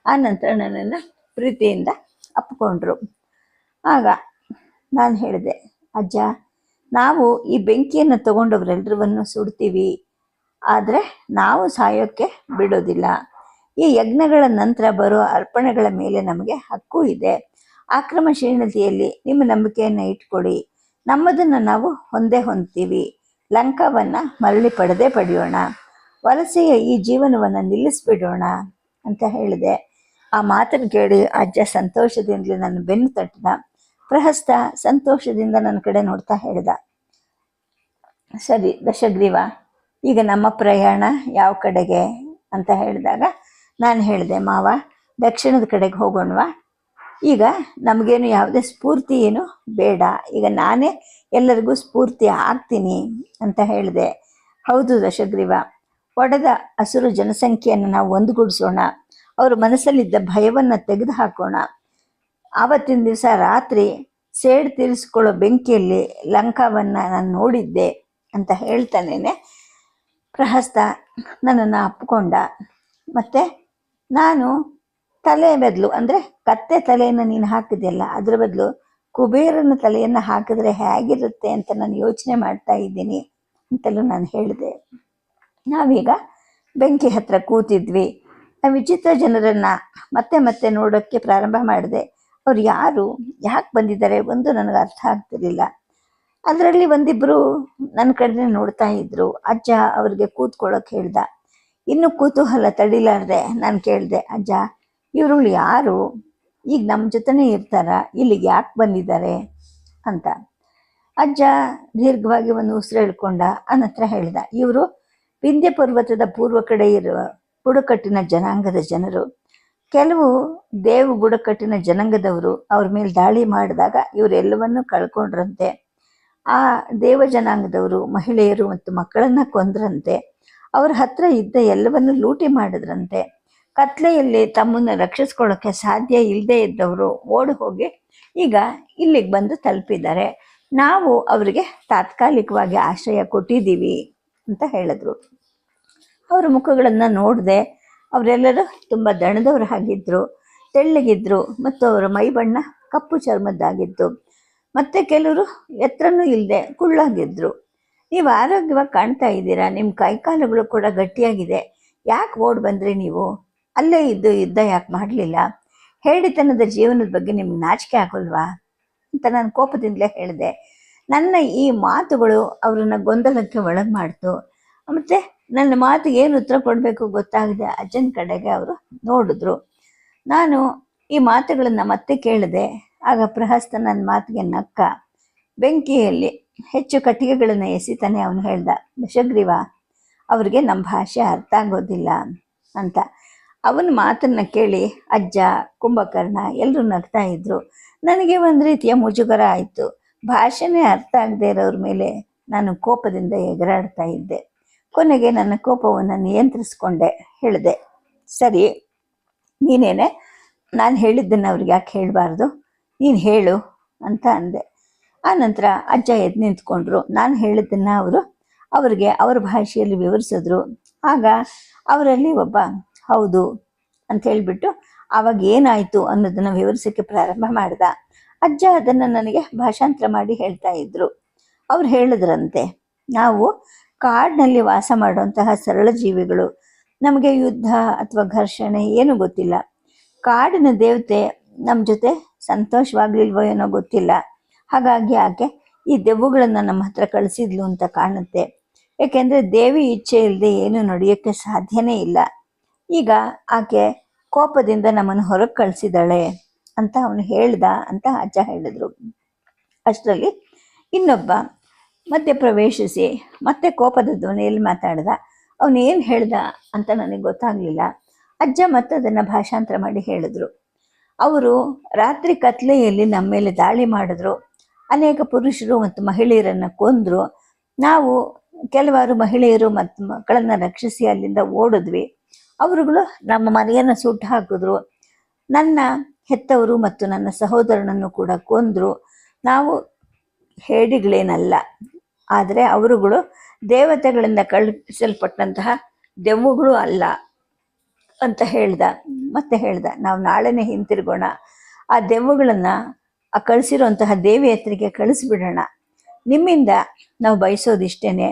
ಆ ನಂತರ ನನ್ನನ್ನು ಪ್ರೀತಿಯಿಂದ ಅಪ್ಪಿಕೊಂಡ್ರು. ಆಗ ನಾನು ಹೇಳಿದೆ, ಅಜ್ಜ, ನಾವು ಈ ಬೆಂಕಿಯನ್ನು ತಗೊಂಡವರೆಲ್ಲರವನ್ನು ಸುಡ್ತೀವಿ, ಆದರೆ ನಾವು ಸಾಯೋಕ್ಕೆ ಬಿಡೋದಿಲ್ಲ. ಈ ಯಜ್ಞಗಳ ನಂತರ ಬರೋ ಅರ್ಪಣೆಗಳ ಮೇಲೆ ನಮಗೆ ಹಕ್ಕು ಇದೆ. ಆಕ್ರಮಣಶೀಲತೆಯಲ್ಲಿ ನಿಮ್ಮ ನಂಬಿಕೆಯನ್ನು ಇಟ್ಕೊಡಿ. ನಮ್ಮದನ್ನು ನಾವು ಹೊಂದ್ತೀವಿ. ಲಂಕಾವನ್ನು ಮರಳಿ ಪಡೆಯೋಣ. ವಲಸೆಯ ಈ ಜೀವನವನ್ನು ನಿಲ್ಲಿಸ್ಬಿಡೋಣ ಅಂತ ಹೇಳಿದೆ. ಆ ಮಾತನ್ನು ಕೇಳಿ ಅಜ್ಜ ಸಂತೋಷದಿಂದಲೇ ನನ್ನ ಬೆನ್ನು ತಟ್ಟಿದ. ಪ್ರಹಸ್ತ ಸಂತೋಷದಿಂದ ನನ್ನ ಕಡೆ ನೋಡ್ತಾ ಹೇಳಿದ, ಸರಿ ದಶಗ್ರೀವ, ಈಗ ನಮ್ಮ ಪ್ರಯಾಣ ಯಾವ ಕಡೆಗೆ ಅಂತ ಹೇಳಿದಾಗ ನಾನು ಹೇಳಿದೆ, ಮಾವ, ದಕ್ಷಿಣದ ಕಡೆಗೆ ಹೋಗೋಣವಾ? ಈಗ ನಮಗೇನು ಯಾವುದೇ ಸ್ಫೂರ್ತಿ ಏನು ಬೇಡ, ಈಗ ನಾನೇ ಎಲ್ಲರಿಗೂ ಸ್ಫೂರ್ತಿ ಆಗ್ತೀನಿ ಅಂತ ಹೇಳಿದೆ. ಹೌದು ದಶಗ್ರೀವ, ಒಡೆದ ಹಸುರು ಜನಸಂಖ್ಯೆಯನ್ನು ನಾವು ಒಂದುಗೂಡಿಸೋಣ. ಅವ್ರ ಮನಸ್ಸಲ್ಲಿದ್ದ ಭಯವನ್ನು ತೆಗೆದು ಹಾಕೋಣ. ಆವತ್ತಿನ ದಿವಸ ರಾತ್ರಿ ಸೇಡು ತೀರಿಸ್ಕೊಳ್ಳೋ ಬೆಂಕಿಯಲ್ಲಿ ಲಂಕಾವನ್ನು ನಾನು ನೋಡಿದ್ದೆ ಅಂತ ಹೇಳ್ತಾನೇನೆ ಪ್ರಹಸ್ತ ನನ್ನನ್ನು ಅಪ್ಪಿಕೊಂಡ. ಮತ್ತು ನಾನು ತಲೆ ಬದಲು, ಅಂದರೆ ಕತ್ತೆ ತಲೆಯನ್ನು ನೀನು ಹಾಕಿದೆಯಲ್ಲ, ಅದರ ಬದಲು ಕುಬೇರನ ತಲೆಯನ್ನು ಹಾಕಿದ್ರೆ ಹೇಗಿರುತ್ತೆ ಅಂತ ನಾನು ಯೋಚನೆ ಮಾಡ್ತಾ ಇದ್ದೀನಿ ಅಂತಲೂ ನಾನು ಹೇಳಿದೆ. ನಾವೀಗ ಬೆಂಕಿ ಹತ್ರ ಕೂತಿದ್ವಿ. ವಿಚಿತ್ರ ಜನರನ್ನು ಮತ್ತೆ ಮತ್ತೆ ನೋಡೋಕ್ಕೆ ಪ್ರಾರಂಭ ಮಾಡಿದೆ. ಅವ್ರು ಯಾರು, ಯಾಕೆ ಬಂದಿದ್ದಾರೆ ಒಂದು ನನಗೆ ಅರ್ಥ ಆಗ್ತಿರಲಿಲ್ಲ. ಅದರಲ್ಲಿ ಒಂದಿಬ್ಬರು ನನ್ನ ಕಡೆ ನೋಡ್ತಾ ಇದ್ರು. ಅಜ್ಜ ಅವ್ರಿಗೆ ಕೂತ್ಕೊಳ್ಳೋಕೆ ಹೇಳ್ದ. ಇನ್ನೂ ಕುತೂಹಲ ತಡಿಲಾರ್ದೆ ನಾನು ಕೇಳಿದೆ, ಅಜ್ಜ, ಇವ್ರುಗಳು ಯಾರು, ಈಗ ನಮ್ಮ ಜೊತೆನೇ ಇರ್ತಾರ, ಇಲ್ಲಿಗೆ ಯಾಕೆ ಬಂದಿದ್ದಾರೆ ಅಂತ. ಅಜ್ಜ ದೀರ್ಘವಾಗಿ ಒಂದು ಉಸಿರು ಹೇಳ್ಕೊಂಡ. ಅನಂತರ ಹೇಳ್ದ, ಇವರು ವಿಂಧ್ಯ ಪರ್ವತದ ಪೂರ್ವ ಕಡೆ ಇರುವ ಬುಡಕಟ್ಟಿನ ಜನಾಂಗದ ಜನರು. ಕೆಲವು ದೇವ ಬುಡಕಟ್ಟಿನ ಜನಾಂಗದವರು ಅವ್ರ ಮೇಲೆ ದಾಳಿ ಮಾಡಿದಾಗ ಇವರೆಲ್ಲವನ್ನೂ ಕಳ್ಕೊಂಡ್ರಂತೆ. ಆ ದೇವ ಜನಾಂಗದವರು ಮಹಿಳೆಯರು ಮತ್ತು ಮಕ್ಕಳನ್ನು ಕೊಂದ್ರಂತೆ. ಅವ್ರ ಹತ್ರ ಇದ್ದ ಎಲ್ಲವನ್ನು ಲೂಟಿ ಮಾಡಿದ್ರಂತೆ. ಕತ್ಲೆಯಲ್ಲಿ ತಮ್ಮನ್ನು ರಕ್ಷಿಸ್ಕೊಳ್ಳೋಕ್ಕೆ ಸಾಧ್ಯ ಇಲ್ಲದೆ ಇದ್ದವರು ಓಡಿ ಹೋಗಿ ಈಗ ಇಲ್ಲಿಗೆ ಬಂದು ತಲುಪಿದ್ದಾರೆ. ನಾವು ಅವರಿಗೆ ತಾತ್ಕಾಲಿಕವಾಗಿ ಆಶ್ರಯ ಕೊಟ್ಟಿದ್ದೀವಿ ಅಂತ ಹೇಳಿದ್ರು. ಅವರ ಮುಖಗಳನ್ನು ನೋಡಿದೆ. ಅವರೆಲ್ಲರೂ ತುಂಬ ದಣದವರು ಆಗಿದ್ದರು, ತೆಳ್ಳಗಿದ್ರು ಮತ್ತು ಅವರ ಮೈ ಬಣ್ಣ ಕಪ್ಪು ಚರ್ಮದ್ದಾಗಿತ್ತು. ಮತ್ತು ಕೆಲವರು ಎತ್ತರನೂ ಇಲ್ಲದೆ ಕುಳ್ಳಾಗಿದ್ದರು. ನೀವು ಆರೋಗ್ಯವಾಗಿ ಕಾಣ್ತಾ ಇದ್ದೀರಾ, ನಿಮ್ಮ ಕೈಕಾಲುಗಳು ಕೂಡ ಗಟ್ಟಿಯಾಗಿದೆ. ಯಾಕೆ ಓಡಿ ಬಂದ್ರಿ ನೀವು? ಅಲ್ಲೇ ಇದ್ದು ಯುದ್ಧ ಯಾಕೆ ಮಾಡಲಿಲ್ಲ? ಹೇಳಿತನದ ಜೀವನದ ಬಗ್ಗೆ ನಿಮ್ಗೆ ನಾಚಿಕೆ ಆಗೋಲ್ವಾ ಅಂತ ನಾನು ಕೋಪದಿಂದಲೇ ಹೇಳಿದೆ. ನನ್ನ ಈ ಮಾತುಗಳು ಅವ್ರನ್ನ ಗೊಂದಲಕ್ಕೆ ಒಳಗೆ ಮಾಡ್ತು. ಮತ್ತು ನನ್ನ ಮಾತಿಗೆ ಏನು ಉತ್ತರ ಕೊಡಬೇಕು ಗೊತ್ತಾಗದೆ ಅಜ್ಜನ ಕಡೆಗೆ ಅವರು ನೋಡಿದ್ರು. ನಾನು ಈ ಮಾತುಗಳನ್ನು ಮತ್ತೆ ಕೇಳಿದೆ. ಆಗ ಪ್ರಹಸ್ತ ನನ್ನ ಮಾತಿಗೆ ನಕ್ಕ. ಬೆಂಕಿಯಲ್ಲಿ ಹೆಚ್ಚು ಕಟ್ಟಿಗೆಗಳನ್ನು ಎಸಿತಾನೆ ಅವನು ಹೇಳ್ದ, ದಶಗ್ರೀವ, ಅವ್ರಿಗೆ ನಮ್ಮ ಭಾಷೆ ಅರ್ಥ ಆಗೋದಿಲ್ಲ ಅಂತ. ಅವನ ಮಾತನ್ನು ಕೇಳಿ ಅಜ್ಜ, ಕುಂಭಕರ್ಣ ಎಲ್ಲರೂ ನಗ್ತಾ ಇದ್ರು. ನನಗೆ ಒಂದು ರೀತಿಯ ಮುಜುಗರ ಆಯಿತು. ಭಾಷೆನೇ ಅರ್ಥ ಆಗದೆ ಇರೋರ ಮೇಲೆ ನಾನು ಕೋಪದಿಂದ ಎಗರಾಡ್ತಾ ಇದ್ದೆ. ಕೊನೆಗೆ ನನ್ನ ಕೋಪವನ್ನು ನಿಯಂತ್ರಿಸ್ಕೊಂಡೆ. ಹೇಳಿದೆ, ಸರಿ, ನೀನೇನೆ, ನಾನು ಹೇಳಿದ್ದನ್ನು ಅವ್ರಿಗೆ ಯಾಕೆ ಹೇಳಬಾರ್ದು, ನೀನು ಹೇಳು ಅಂತ ಅಂದೆ. ಆನಂತರ ಅಜ್ಜ ಎದ್ದು ನಿಂತ್ಕೊಂಡ್ರು. ನಾನು ಹೇಳಿದ್ದನ್ನು ಅವರಿಗೆ ಅವ್ರ ಭಾಷೆಯಲ್ಲಿ ವಿವರಿಸಿದ್ರು. ಆಗ ಅವರಲ್ಲಿ ಒಬ್ಬ ಹೌದು ಅಂತ ಹೇಳಿಬಿಟ್ಟು ಆವಾಗ ಏನಾಯಿತು ಅನ್ನೋದನ್ನು ವಿವರಿಸೋಕ್ಕೆ ಪ್ರಾರಂಭ ಮಾಡ್ದ. ಅಜ್ಜ ಅದನ್ನು ನನಗೆ ಭಾಷಾಂತರ ಮಾಡಿ ಹೇಳ್ತಾ ಇದ್ರು. ಅವ್ರು ಹೇಳಿದ್ರಂತೆ, ನಾವು ಕಾಡಿನಲ್ಲಿ ವಾಸ ಮಾಡುವಂತಹ ಸರಳ ಜೀವಿಗಳು, ನಮಗೆ ಯುದ್ಧ ಅಥವಾ ಘರ್ಷಣೆ ಏನೂ ಗೊತ್ತಿಲ್ಲ. ಕಾಡಿನ ದೇವತೆ ನಮ್ಮ ಜೊತೆ ಸಂತೋಷವಾಗ್ಲಿಲ್ವೋ ಏನೋ ಗೊತ್ತಿಲ್ಲ. ಹಾಗಾಗಿ ಆಕೆ ಈ ದೆವ್ವಗಳನ್ನು ನಮ್ಮ ಹತ್ರ ಕಳಿಸಿದ್ಲು ಅಂತ ಕಾಣುತ್ತೆ. ಏಕೆಂದರೆ ದೇವಿ ಇಚ್ಛೆ ಇಲ್ಲದೆ ಏನು ನಡೆಯೋಕ್ಕೆ ಸಾಧ್ಯನೇ ಇಲ್ಲ. ಈಗ ಆಕೆ ಕೋಪದಿಂದ ನಮ್ಮನ್ನು ಹೊರಗೆ ಕಳಿಸಿದಾಳೆ ಅಂತ ಅವನು ಹೇಳ್ದ ಅಂತ ಅಜ್ಜ ಹೇಳಿದ್ರು. ಅಷ್ಟರಲ್ಲಿ ಇನ್ನೊಬ್ಬ ಮಧ್ಯೆ ಪ್ರವೇಶಿಸಿ ಮತ್ತೆ ಕೋಪದ ಧ್ವನಿಯಲ್ಲಿ ಮಾತಾಡ್ದ. ಅವನೇನು ಹೇಳ್ದ ಅಂತ ನನಗೆ ಗೊತ್ತಾಗಲಿಲ್ಲ. ಅಜ್ಜ ಮತ್ತೆ ಅದನ್ನು ಭಾಷಾಂತರ ಮಾಡಿ ಹೇಳಿದ್ರು. ಅವರು ರಾತ್ರಿ ಕತ್ಲೆಯಲ್ಲಿ ನಮ್ಮ ಮೇಲೆ ದಾಳಿ ಮಾಡಿದ್ರು. ಅನೇಕ ಪುರುಷರು ಮತ್ತು ಮಹಿಳೆಯರನ್ನು ಕೊಂದರು. ನಾವು ಕೆಲವಾರು ಮಹಿಳೆಯರು ಮತ್ತು ಮಕ್ಕಳನ್ನು ರಕ್ಷಿಸಿ ಅಲ್ಲಿಂದ ಓಡಿದ್ವಿ. ಅವರುಗಳು ನಮ್ಮ ಮನೆಯನ್ನು ಸುಟ್ಟು ಹಾಕಿದ್ರು. ನನ್ನ ಹೆತ್ತವರು ಮತ್ತು ನನ್ನ ಸಹೋದರನನ್ನು ಕೂಡ ಕೊಂದ್ರು. ನಾವು ಹೇಡಿಗಳೇನಲ್ಲ, ಆದರೆ ಅವರುಗಳು ದೇವತೆಗಳಿಂದ ಕಳಿಸಲ್ಪಟ್ಟಂತಹ ದೆವ್ವಗಳು ಅಲ್ಲ ಅಂತ ಮತ್ತೆ ಹೇಳ್ದ, ನಾವು ನಾಳೆನೇ ಹಿಂತಿರುಗೋಣ, ಆ ದೆವ್ವಗಳನ್ನು ಆ ಕಳಿಸಿರುವಂತಹ ದೇವಿ ಹತ್ರಿಗೆ ಕಳಿಸ್ಬಿಡೋಣ. ನಿಮ್ಮಿಂದ ನಾವು ಬಯಸೋದಿಷ್ಟೇನೆ,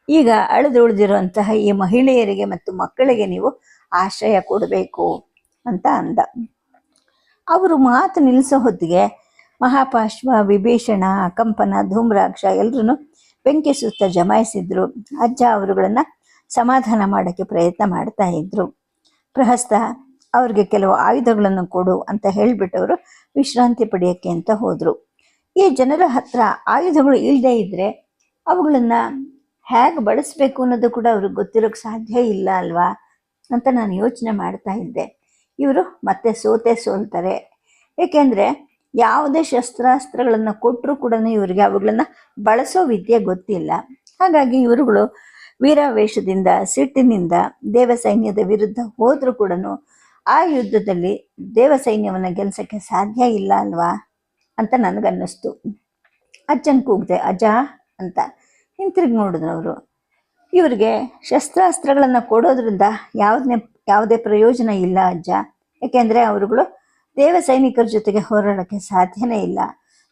ಈಗ ಅಳೆದುಳಿದಿರುವಂತಹ ಈ ಮಹಿಳೆಯರಿಗೆ ಮತ್ತು ಮಕ್ಕಳಿಗೆ ನೀವು ಆಶ್ರಯ ಕೊಡಬೇಕು ಅಂತ ಅಂದ. ಅವರು ಮಾತು ನಿಲ್ಲಿಸೋ ಹೊತ್ತಿಗೆ ಮಹಾಪಾಶ್ವ, ವಿಭೀಷಣ, ಕಂಪನ, ಧೂಮ್ರಾಕ್ಷ ಎಲ್ಲರೂ ಬೆಂಕಿ ಸುತ್ತ ಜಮಾಯಿಸಿದ್ರು. ಅಜ್ಜ ಅವರುಗಳನ್ನ ಸಮಾಧಾನ ಮಾಡೋಕ್ಕೆ ಪ್ರಯತ್ನ ಮಾಡ್ತಾ ಇದ್ರು. ಪ್ರಹಸ್ತ ಅವ್ರಿಗೆ ಕೆಲವು ಆಯುಧಗಳನ್ನು ಕೊಡು ಅಂತ ಹೇಳಿಬಿಟ್ಟವರು ವಿಶ್ರಾಂತಿ ಪಡೆಯೋಕ್ಕೆ ಅಂತ ಹೋದ್ರು. ಈ ಜನರ ಹತ್ರ ಆಯುಧಗಳು ಇಲ್ಲದೆ ಇದ್ರೆ ಅವುಗಳನ್ನ ಹೇಗೆ ಬಳಸಬೇಕು ಅನ್ನೋದು ಕೂಡ ಅವ್ರಿಗೆ ಗೊತ್ತಿರೋಕ್ಕೆ ಸಾಧ್ಯ ಇಲ್ಲ ಅಲ್ವಾ ಅಂತ ನಾನು ಯೋಚನೆ ಮಾಡ್ತಾ ಇದ್ದೆ. ಇವರು ಮತ್ತೆ ಸೋಲ್ತಾರೆ. ಏಕೆಂದರೆ ಯಾವುದೇ ಶಸ್ತ್ರಾಸ್ತ್ರಗಳನ್ನು ಕೊಟ್ಟರೂ ಕೂಡ ಇವರಿಗೆ ಅವುಗಳನ್ನು ಬಳಸೋ ವಿದ್ಯೆ ಗೊತ್ತಿಲ್ಲ. ಹಾಗಾಗಿ ಇವರುಗಳು ವೀರಾವೇಶದಿಂದ, ಸಿಟ್ಟಿನಿಂದ ದೇವ ಸೈನ್ಯದ ವಿರುದ್ಧ ಹೋದರೂ ಕೂಡ ಆ ಯುದ್ಧದಲ್ಲಿ ದೇವ ಸೈನ್ಯವನ್ನು ಗೆಲ್ಸೋಕ್ಕೆ ಸಾಧ್ಯ ಇಲ್ಲ ಅಲ್ವಾ ಅಂತ ನನಗನ್ನಿಸ್ತು. ಅಜ್ಜನ ಕೂಗ್ದೆ, ಅಜ್ಜ ಅಂತ. ಹಿಂತಿರುಗಿ ನೋಡಿದ್ರು ಅವರು. ಇವರಿಗೆ ಶಸ್ತ್ರಾಸ್ತ್ರಗಳನ್ನು ಕೊಡೋದ್ರಿಂದ ಯಾವುದೇ ಪ್ರಯೋಜನ ಇಲ್ಲ ಅಜ್ಜ, ಏಕೆಂದರೆ ಅವರುಗಳು ದೇವ ಸೈನಿಕರ ಜೊತೆಗೆ ಹೋರಾಡೋಕ್ಕೆ ಸಾಧ್ಯನೇ ಇಲ್ಲ.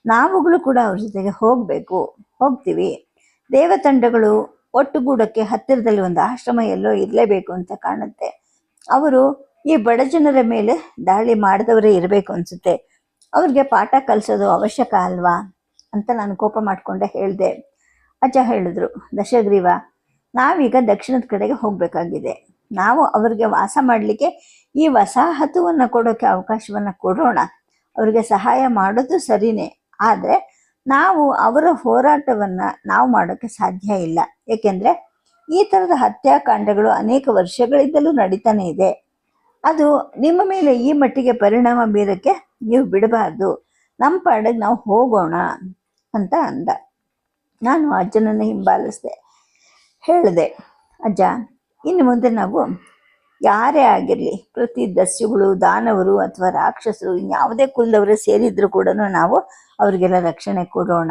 ನಾವುಗಳು ಕೂಡ ಅವ್ರ ಜೊತೆಗೆ ಹೋಗ್ತೀವಿ. ದೇವತಂಡಗಳು ಒಟ್ಟುಗೂಡಕ್ಕೆ ಹತ್ತಿರದಲ್ಲಿ ಒಂದು ಆಶ್ರಮ ಎಲ್ಲೋ ಇರಲೇಬೇಕು ಅಂತ ಕಾಣುತ್ತೆ. ಅವರು ಈ ಬಡ ಜನರ ಮೇಲೆ ದಾಳಿ ಮಾಡಿದವರೇ ಇರಬೇಕು ಅನಿಸುತ್ತೆ. ಅವ್ರಿಗೆ ಪಾಠ ಕಲಿಸೋದು ಅವಶ್ಯಕ ಅಲ್ವಾ ಅಂತ ನಾನು ಕೋಪ ಮಾಡಿಕೊಂಡೆ ಹೇಳಿದೆ. ಅಜ್ಜ ಹೇಳಿದ್ರು, ದಶಗ್ರೀವ, ನಾವೀಗ ದಕ್ಷಿಣದ ಕಡೆಗೆ ಹೋಗಬೇಕಾಗಿದೆ. ನಾವು ಅವರಿಗೆ ವಾಸ ಮಾಡಲಿಕ್ಕೆ ಈ ವಸಾಹತುವನ್ನು ಕೊಡೋಕ್ಕೆ ಅವಕಾಶವನ್ನು ಕೊಡೋಣ. ಅವರಿಗೆ ಸಹಾಯ ಮಾಡೋದು ಸರಿನೇ, ಆದರೆ ನಾವು ಅವರ ಹೋರಾಟವನ್ನು ನಾವು ಮಾಡೋಕ್ಕೆ ಸಾಧ್ಯ ಇಲ್ಲ. ಏಕೆಂದರೆ ಈ ಥರದ ಹತ್ಯಾಕಾಂಡಗಳು ಅನೇಕ ವರ್ಷಗಳಿಂದಲೂ ನಡೀತಾನೆ ಇದೆ. ಅದು ನಿಮ್ಮ ಮೇಲೆ ಈ ಮಟ್ಟಿಗೆ ಪರಿಣಾಮ ಬೀರೋಕ್ಕೆ ನೀವು ಬಿಡಬಾರ್ದು. ನಮ್ಮ ಪಾಡಿಗೆ ನಾವು ಹೋಗೋಣ ಅಂತ ಅಂದ. ನಾನು ಅಜ್ಜನನ್ನು ಹಿಂಬಾಲಿಸಿದೆ. ಹೇಳಿದೆ, ಅಜ್ಜ, ಇನ್ನು ಮುಂದೆ ನಾವು ಯಾರೇ ಆಗಿರಲಿ, ಪ್ರತಿ ದಸ್ಯುಗಳು, ದಾನವರು ಅಥವಾ ರಾಕ್ಷಸರು, ಇನ್ಯಾವುದೇ ಕುಲದವರೇ ಸೇರಿದ್ರು ಕೂಡ ನಾವು ಅವರಿಗೆಲ್ಲ ರಕ್ಷಣೆ ಕೊಡೋಣ.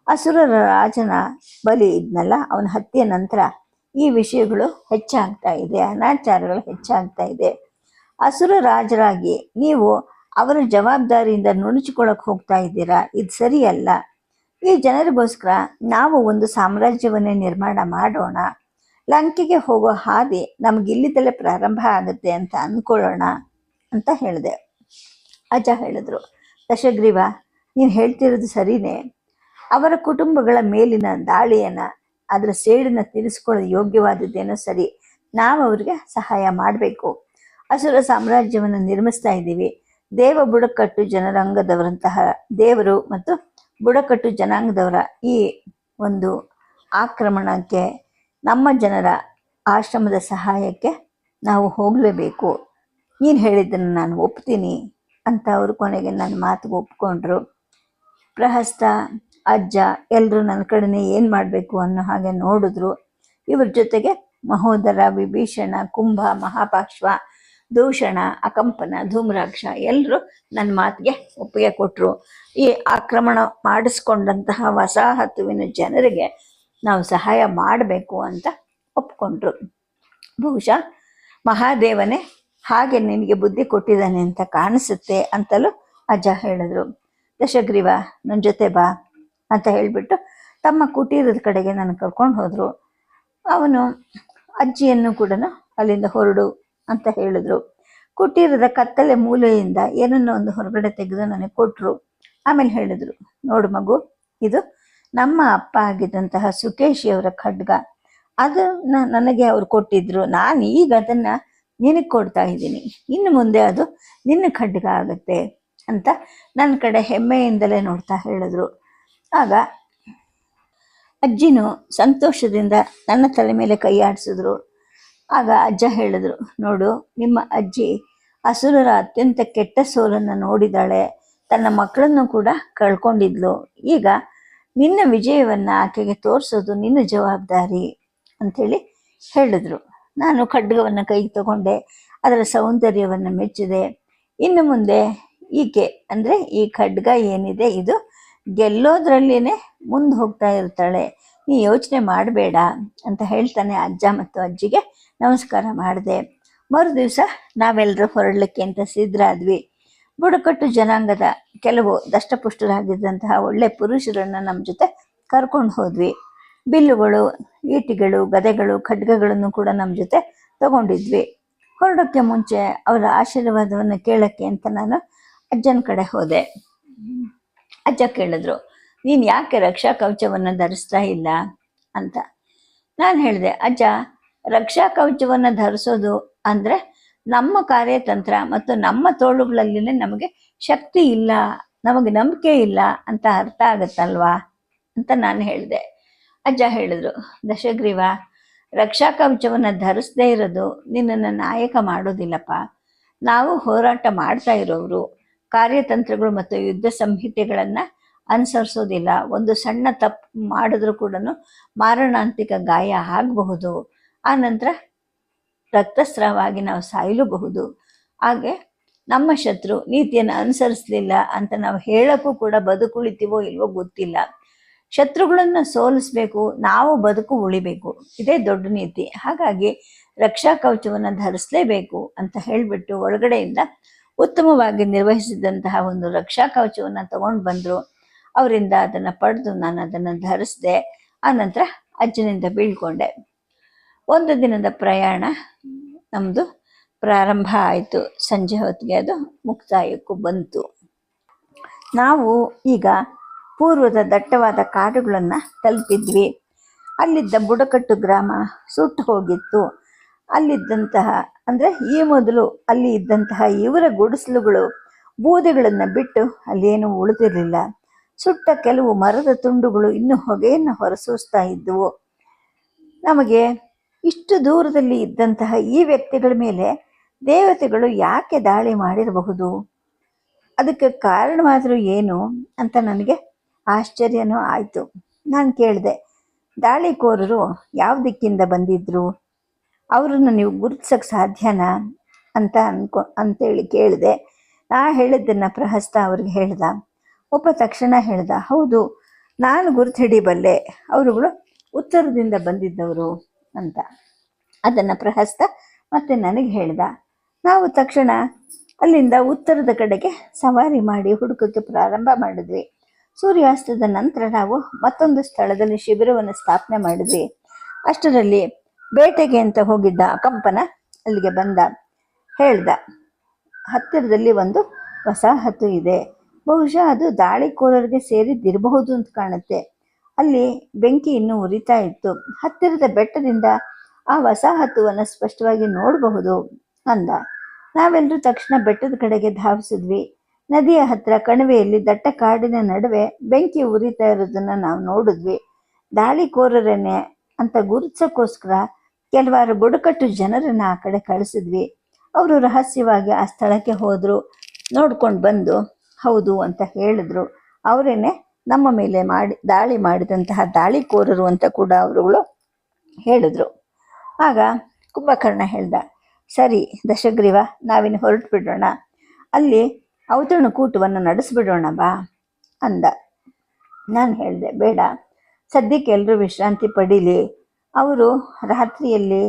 ಅಸುರರ ರಾಜನ ಬಲಿ ಇದ್ನಲ್ಲ, ಅವನ ಹತ್ಯೆ ನಂತರ ಈ ವಿಷಯಗಳು ಹೆಚ್ಚಾಗ್ತಾ ಇದೆ, ಅನಾಚಾರಗಳು ಹೆಚ್ಚಾಗ್ತಾ ಇದೆ. ಅಸುರ ರಾಜರಾಗಿ ನೀವು ಅವರ ಜವಾಬ್ದಾರಿಯಿಂದ ನುಣುಚಿಕೊಳ್ಳಕ್ಕೆ ಹೋಗ್ತಾ ಇದ್ದೀರಾ, ಇದು ಸರಿಯಲ್ಲ. ಈ ಜನರಿಗೋಸ್ಕರ ನಾವು ಒಂದು ಸಾಮ್ರಾಜ್ಯವನ್ನೇ ನಿರ್ಮಾಣ ಮಾಡೋಣ. ಲಂಕೆಗೆ ಹೋಗೋ ಹಾದಿ ನಮಗಿಲ್ಲಿದ್ದಲೇ ಪ್ರಾರಂಭ ಆಗುತ್ತೆ ಅಂತ ಅಂದ್ಕೊಳ್ಳೋಣ ಅಂತ ಹೇಳಿದೆ. ಅಜ್ಜ ಹೇಳಿದ್ರು, ದಶಗ್ರೀವ, ನೀನು ಹೇಳ್ತಿರೋದು ಸರಿನೇ. ಅವರ ಕುಟುಂಬಗಳ ಮೇಲಿನ ದಾಳಿಯನ್ನು, ಅದರ ಸೇಡನ್ನು ತೀರಿಸ್ಕೊಳ್ಳೋದು ಯೋಗ್ಯವಾದದ್ದೇನೋ ಸರಿ. ನಾವು ಅವರಿಗೆ ಸಹಾಯ ಮಾಡಬೇಕು. ಅಸುರ ಸಾಮ್ರಾಜ್ಯವನ್ನು ನಿರ್ಮಿಸ್ತಾ ಇದ್ದೀವಿ. ದೇವ ಬುಡಕಟ್ಟು ಜನಾಂಗದವರಂತಹ ದೇವರು ಮತ್ತು ಬುಡಕಟ್ಟು ಜನಾಂಗದವರ ಈ ಒಂದು ಆಕ್ರಮಣಕ್ಕೆ, ನಮ್ಮ ಜನರ ಆಶ್ರಮದ ಸಹಾಯಕ್ಕೆ ನಾವು ಹೋಗಲೇಬೇಕು. ನೀನು ಹೇಳಿದ್ದನ್ನು ನಾನು ಒಪ್ತೀನಿ ಅಂತ ಅವರು ಕೊನೆಗೆ ನನ್ನ ಮಾತಿಗೆ ಒಪ್ಕೊಂಡ್ರು. ಪ್ರಹಸ್ತ, ಅಜ್ಜ ಎಲ್ಲರೂ ನನ್ನ ಕಡೆನೇ ಏನು ಮಾಡಬೇಕು ಅನ್ನೋ ಹಾಗೆ ನೋಡಿದ್ರು. ಇವ್ರ ಜೊತೆಗೆ ಮಹೋದರ, ವಿಭೀಷಣ, ಕುಂಭ, ಮಹಾಪಾಶ್ವ, ದೂಷಣ, ಅಕಂಪನ, ಧೂಮ್ರಾಕ್ಷ ಎಲ್ಲರೂ ನನ್ನ ಮಾತಿಗೆ ಒಪ್ಪಿಗೆ ಕೊಟ್ಟರು. ಈ ಆಕ್ರಮಣ ಮಾಡಿಸ್ಕೊಂಡಂತಹ ವಸಾಹತುವಿನ ಜನರಿಗೆ ನಾವು ಸಹಾಯ ಮಾಡಬೇಕು ಅಂತ ಒಪ್ಕೊಂಡ್ರು. ಬಹುಶಃ ಮಹಾದೇವನೇ ಹಾಗೆ ನಿನಗೆ ಬುದ್ಧಿ ಕೊಟ್ಟಿದ್ದಾನೆ ಅಂತ ಕಾಣಿಸುತ್ತೆ ಅಂತಲೂ ಅಜ್ಜ ಹೇಳಿದ್ರು. ದಶಗ್ರೀವ, ನನ್ನ ಜೊತೆ ಬಾ ಅಂತ ಹೇಳಿಬಿಟ್ಟು ತಮ್ಮ ಕುಟೀರದ ಕಡೆಗೆ ನಾನು ಕರ್ಕೊಂಡು ಹೋದರು. ಅವನು ಅಜ್ಜಿಯನ್ನು ಕೂಡ ಅಲ್ಲಿಂದ ಹೊರಡು ಅಂತ ಹೇಳಿದ್ರು. ಕುಟೀರದ ಕತ್ತಲೆ ಮೂಲೆಯಿಂದ ಏನನ್ನೋ ಒಂದು ಹೊರಗಡೆ ತೆಗೆದು ನನಗೆ ಕೊಟ್ಟರು. ಆಮೇಲೆ ಹೇಳಿದ್ರು, ನೋಡು ಮಗು, ಇದು ನಮ್ಮ ಅಪ್ಪ ಆಗಿದ್ದಂತಹ ಸುಕೇಶಿಯವರ ಖಡ್ಗ. ಅದನ್ನು ನನಗೆ ಅವ್ರು ಕೊಟ್ಟಿದ್ರು. ನಾನು ಈಗ ಅದನ್ನು ನಿನಗೆ ಕೊಡ್ತಾ ಇದ್ದೀನಿ. ಇನ್ನು ಮುಂದೆ ಅದು ನಿನ್ನ ಖಡ್ಗ ಆಗುತ್ತೆ ಅಂತ ನನ್ನ ಕಡೆ ಹೆಮ್ಮೆಯಿಂದಲೇ ನೋಡ್ತಾ ಹೇಳಿದ್ರು. ಆಗ ಅಜ್ಜಿನೂ ಸಂತೋಷದಿಂದ ನನ್ನ ತಲೆ ಮೇಲೆ ಕೈ ಆಡಿಸಿದ್ರು. ಆಗ ಅಜ್ಜ ಹೇಳಿದ್ರು, ನೋಡು, ನಿಮ್ಮ ಅಜ್ಜಿ ಅಸುರರ ಅತ್ಯಂತ ಕೆಟ್ಟ ಸೋಲನ್ನು ನೋಡಿದಾಳೆ. ತನ್ನ ಮಕ್ಕಳನ್ನು ಕೂಡ ಕಳ್ಕೊಂಡಿದ್ಲು. ಈಗ ನಿನ್ನ ವಿಜಯವನ್ನು ಆಕೆಗೆ ತೋರಿಸೋದು ನಿನ್ನ ಜವಾಬ್ದಾರಿ ಅಂಥೇಳಿ ಹೇಳಿದ್ರು. ನಾನು ಖಡ್ಗವನ್ನು ಕೈಗೆ ತಗೊಂಡೆ. ಅದರ ಸೌಂದರ್ಯವನ್ನು ಮೆಚ್ಚಿದೆ. ಇನ್ನು ಮುಂದೆ ಈಕೆ ಅಂದರೆ ಈ ಖಡ್ಗ ಏನಿದೆ ಇದು ಗೆಲ್ಲೋದ್ರಲ್ಲಿನೇ ಮುಂದೆ ಹೋಗ್ತಾ ಇರ್ತಾಳೆ, ನೀ ಯೋಚನೆ ಮಾಡಬೇಡ ಅಂತ ಹೇಳ್ತಾನೆ ಅಜ್ಜ ಮತ್ತು ಅಜ್ಜಿಗೆ ನಮಸ್ಕಾರ ಮಾಡಿದೆ. ಮರುದಿವಸ ನಾವೆಲ್ಲರೂ ಹೊರಡಲಿಕ್ಕೆ ಅಂತ ಸಿದ್ಧರಾದ್ವಿ. ಬುಡಕಟ್ಟು ಜನಾಂಗದ ಕೆಲವು ದಷ್ಟಪುಷ್ಟರಾಗಿದ್ದಂತಹ ಒಳ್ಳೆ ಪುರುಷರನ್ನು ನಮ್ಮ ಜೊತೆ ಕರ್ಕೊಂಡು ಹೋದ್ವಿ. ಬಿಲ್ಲುಗಳು, ಈಟಿಗಳು, ಗದೆಗಳು, ಖಡ್ಗಗಳನ್ನು ಕೂಡ ನಮ್ಮ ಜೊತೆ ತಗೊಂಡಿದ್ವಿ. ಹೊರಡೋಕ್ಕೆ ಮುಂಚೆ ಅವರ ಆಶೀರ್ವಾದವನ್ನು ಕೇಳೋಕ್ಕೆ ಅಂತ ನಾನು ಅಜ್ಜನ ಕಡೆ ಹೋದೆ. ಅಜ್ಜ ಕೇಳಿದ್ರು, ನೀನು ಯಾಕೆ ರಕ್ಷಾ ಕವಚವನ್ನು ಧರಿಸ್ತಾ ಇಲ್ಲ ಅಂತ. ನಾನು ಹೇಳಿದೆ, ಅಜ್ಜ, ರಕ್ಷಾ ಕವಚವನ್ನು ಧರಿಸೋದು ಅಂದರೆ ನಮ್ಮ ಕಾರ್ಯತಂತ್ರ ಮತ್ತು ನಮ್ಮ ತೋಳುಗಳಲ್ಲಿನೇ ನಮಗೆ ಶಕ್ತಿ ಇಲ್ಲ, ನಮಗೆ ನಂಬಿಕೆ ಇಲ್ಲ ಅಂತ ಅರ್ಥ ಆಗುತ್ತಲ್ವಾ ಅಂತ ನಾನು ಹೇಳಿದೆ. ಅಜ್ಜ ಹೇಳಿದ್ರು, ದಶಗ್ರೀವ, ರಕ್ಷಾ ಕವಚವನ್ನು ಧರಿಸದೇ ಇರೋದು ನಿನ್ನನ್ನು ನಾಯಕ ಮಾಡೋದಿಲ್ಲಪ್ಪ. ನಾವು ಹೋರಾಟ ಮಾಡ್ತಾ ಇರೋರು ಕಾರ್ಯತಂತ್ರಗಳು ಮತ್ತು ಯುದ್ಧ ಸಂಹಿತೆಗಳನ್ನು ಅನುಸರಿಸೋದಿಲ್ಲ. ಒಂದು ಸಣ್ಣ ತಪ್ಪು ಮಾಡಿದ್ರೂ ಕೂಡ ಮಾರಣಾಂತಿಕ ಗಾಯ ಆಗಬಹುದು, ಆ ನಂತರ ರಕ್ತಸ್ರಾವಾಗಿ ನಾವು ಸಾಯಲೂಬಹುದು. ಹಾಗೆ ನಮ್ಮ ಶತ್ರು ನೀತಿಯನ್ನು ಅನುಸರಿಸಲಿಲ್ಲ ಅಂತ ನಾವು ಹೇಳೋಕ್ಕೂ ಕೂಡ ಬದುಕುಳಿತೀವೋ ಇಲ್ವೋ ಗೊತ್ತಿಲ್ಲ. ಶತ್ರುಗಳನ್ನು ಸೋಲಿಸ್ಬೇಕು, ನಾವು ಬದುಕು ಉಳಿಬೇಕು, ಇದೇ ದೊಡ್ಡ ನೀತಿ. ಹಾಗಾಗಿ ರಕ್ಷಾ ಕವಚವನ್ನು ಧರಿಸಲೇಬೇಕು ಅಂತ ಹೇಳಿಬಿಟ್ಟು ಒಳಗಡೆಯಿಂದ ಉತ್ತಮವಾಗಿ ನಿರ್ವಹಿಸಿದಂತಹ ಒಂದು ರಕ್ಷಾ ಕವಚವನ್ನು ತಗೊಂಡು ಬಂದರು. ಅವರಿಂದ ಅದನ್ನು ಪಡೆದು ನಾನು ಅದನ್ನು ಧರಿಸಿದೆ. ಆನಂತರ ಅಜ್ಜನಿಂದ ಬೀಳ್ಕೊಂಡೆ. ಒಂದು ದಿನದ ಪ್ರಯಾಣ ನಮ್ಮದು ಪ್ರಾರಂಭ ಆಯಿತು. ಸಂಜೆ ಹೊತ್ತಿಗೆ ಅದು ಮುಕ್ತಾಯಕ್ಕೂ ಬಂತು. ನಾವು ಈಗ ಪೂರ್ವದ ದಟ್ಟವಾದ ಕಾಡುಗಳನ್ನು ತಲುಪಿದ್ವಿ. ಅಲ್ಲಿದ್ದ ಬುಡಕಟ್ಟು ಗ್ರಾಮ ಸುಟ್ಟು ಹೋಗಿತ್ತು. ಅಲ್ಲಿದ್ದಂತಹ ಅಂದರೆ ಈ ಮೊದಲು ಅಲ್ಲಿ ಇದ್ದಂತಹ ಇವರ ಗುಡಿಸಲುಗಳು ಬೂದೆಗಳನ್ನು ಬಿಟ್ಟು ಅಲ್ಲೇನೂ ಉಳಿದಿರಲಿಲ್ಲ. ಸುಟ್ಟ ಕೆಲವು ಮರದ ತುಂಡುಗಳು ಇನ್ನೂ ಹೊಗೆಯನ್ನು ಹೊರಸೂಸ್ತಾ ಇದ್ದವು. ನಮಗೆ ಇಷ್ಟು ದೂರದಲ್ಲಿ ಇದ್ದಂತಹ ಈ ವ್ಯಕ್ತಿಗಳ ಮೇಲೆ ದೇವತೆಗಳು ಯಾಕೆ ದಾಳಿ ಮಾಡಿರಬಹುದು, ಅದಕ್ಕೆ ಕಾರಣವಾದರೂ ಏನು ಅಂತ ನನಗೆ ಆಶ್ಚರ್ಯನೂ ಆಯಿತು. ನಾನು ಕೇಳಿದೆ, ದಾಳಿಕೋರರು ಯಾವ ದಿಕ್ಕಿಂದ ಬಂದಿದ್ರು, ಅವರನ್ನು ನೀವು ಗುರುತಿಸೋಕ್ಕೆ ಸಾಧ್ಯನಾ ಅಂತೇಳಿ ಕೇಳಿದೆ. ನಾ ಹೇಳಿದ್ದನ್ನು ಪ್ರಹಸ್ತ ಅವ್ರಿಗೆ ಹೇಳ್ದ. ಒಬ್ಬ ತಕ್ಷಣ ಹೇಳ್ದ, ಹೌದು, ನಾನು ಗುರುತು ಹಿಡಿಬಲ್ಲೆ, ಅವರುಗಳು ಉತ್ತರದಿಂದ ಬಂದಿದ್ದವರು ಅಂತ. ಅದನ್ನು ಪ್ರಹಸ್ತ ಮತ್ತೆ ನನಗೆ ಹೇಳ್ದ. ನಾವು ತಕ್ಷಣ ಅಲ್ಲಿಂದ ಉತ್ತರದ ಕಡೆಗೆ ಸವಾರಿ ಮಾಡಿ ಹುಡುಕಕ್ಕೆ ಪ್ರಾರಂಭ ಮಾಡಿದ್ವಿ. ಸೂರ್ಯಾಸ್ತದ ನಂತರ ನಾವು ಮತ್ತೊಂದು ಸ್ಥಳದಲ್ಲಿ ಶಿಬಿರವನ್ನು ಸ್ಥಾಪನೆ ಮಾಡಿದ್ವಿ. ಅಷ್ಟರಲ್ಲಿ ಬೇಟೆಗೆ ಅಂತ ಹೋಗಿದ್ದ ಅಕಂಪನ ಅಲ್ಲಿಗೆ ಬಂದ. ಹೇಳ್ದ, ಹತ್ತಿರದಲ್ಲಿ ಒಂದು ವಸಾಹತು ಇದೆ, ಬಹುಶಃ ಅದು ದಾಳಿಕೋರರಿಗೆ ಸೇರಿದ್ದಿರಬಹುದು ಅಂತ ಕಾಣುತ್ತೆ. ಅಲ್ಲಿ ಬೆಂಕಿ ಇನ್ನೂ ಉರಿತಾ ಇತ್ತು. ಹತ್ತಿರದ ಬೆಟ್ಟದಿಂದ ಆ ವಸಾಹತುವನ್ನು ಸ್ಪಷ್ಟವಾಗಿ ನೋಡಬಹುದು ಅಂದ. ನಾವೆಲ್ಲರೂ ತಕ್ಷಣ ಬೆಟ್ಟದ ಕಡೆಗೆ ಧಾವಿಸಿದ್ವಿ. ನದಿಯ ಹತ್ರ ಕಣಿವೆಯಲ್ಲಿ ದಟ್ಟ ಕಾಡಿನ ನಡುವೆ ಬೆಂಕಿ ಉರಿತಾ ಇರೋದನ್ನ ನಾವು ನೋಡಿದ್ವಿ. ದಾಳಿಕೋರರನ್ನೇ ಅಂತ ಗುರುತಿಸೋಕ್ಕೋಸ್ಕರ ಕೆಲವಾರು ಬುಡಕಟ್ಟು ಜನರನ್ನ ಆ ಕಡೆ ಕಳಿಸಿದ್ವಿ. ಅವರು ರಹಸ್ಯವಾಗಿ ಆ ಸ್ಥಳಕ್ಕೆ ಹೋದರು. ನೋಡ್ಕೊಂಡು ಬಂದು ಹೌದು ಅಂತ ಹೇಳಿದ್ರು. ಅವರೇನೆ ನಮ್ಮ ಮೇಲೆ ದಾಳಿ ಮಾಡಿದಂತಹ ದಾಳಿಕೋರರು ಅಂತ ಕೂಡ ಅವರುಗಳು ಹೇಳಿದ್ರು. ಆಗ ಕುಂಭಕರ್ಣ ಹೇಳ್ದ, ಸರಿ ದಶಗ್ರೀವ, ನಾವಿನ್ನು ಹೊರಟು ಬಿಡೋಣ, ಅಲ್ಲಿ ಔತಣಕೂಟವನ್ನು ನಡೆಸಿಬಿಡೋಣ ಬಾ ಅಂದ. ನಾನು ಹೇಳಿದೆ, ಬೇಡ, ಸದ್ಯಕ್ಕೆ ಎಲ್ಲರೂ ವಿಶ್ರಾಂತಿ ಪಡೀಲಿ. ಅವರು ರಾತ್ರಿಯಲ್ಲಿ